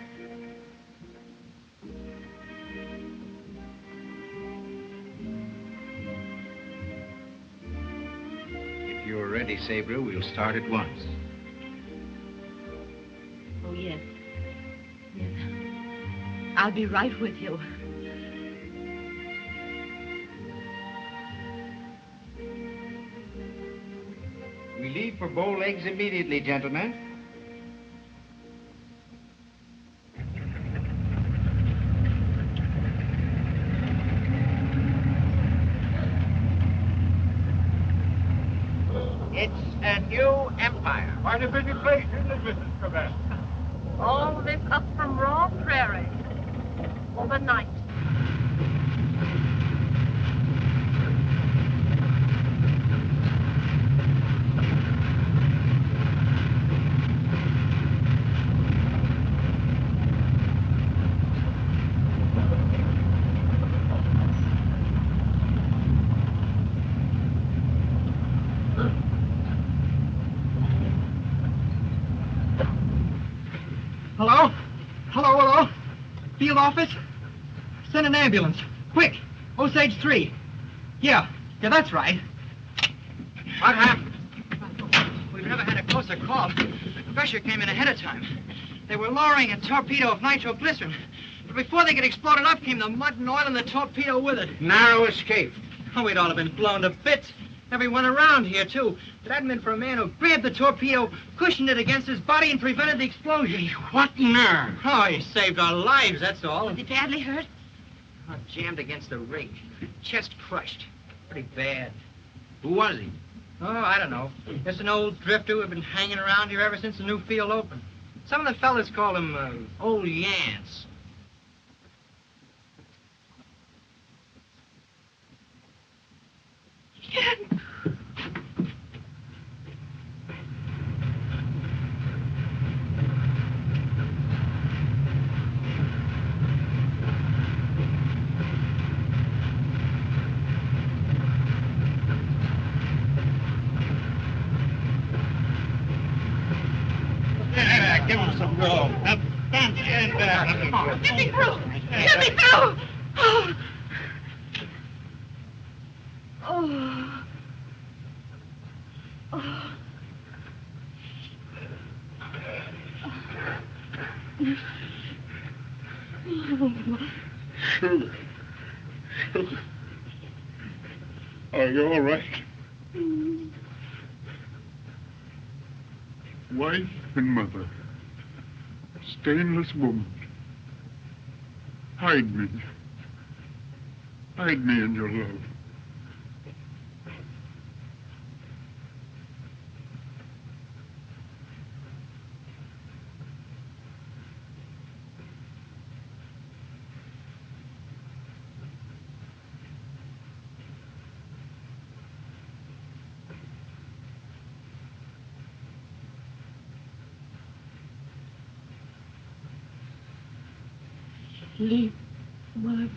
If you're ready, Sabra, we'll start at once. Oh, yes. Yes. I'll be right with you. We leave for Bow Legs immediately, gentlemen. It's a new empire. Quite a busy place, isn't it, Mrs. Cravat? All this up from raw prairie. Overnight. Hello? Hello? Field office? Send an ambulance. Quick! Osage 3. Yeah, that's right. What happened? We've never had a closer call. The pressure came in ahead of time. They were lowering a torpedo of nitroglycerin. But before they could explode it up came the mud and oil and the torpedo with it. Narrow escape. Oh, we'd all have been blown to bits. Everyone around here, too. If it hadn't been for a man who grabbed the torpedo, cushioned it against his body, and prevented the explosion. What nerve? Oh, he saved our lives, that's all. Was he badly hurt? Oh, jammed against the rig. Chest crushed. Pretty bad. Who was he? Oh, I don't know. Just an old drifter who'd been hanging around here ever since the new field opened. Some of the fellas call him Old Yance. Give him some room. Now, don't stand back. Get me through! Get me through! Oh. Oh. Oh. Sugar. Sugar. Are you all right? Wife and mother. Stainless woman. Hide me. Hide me in your love. Sleep, my boy.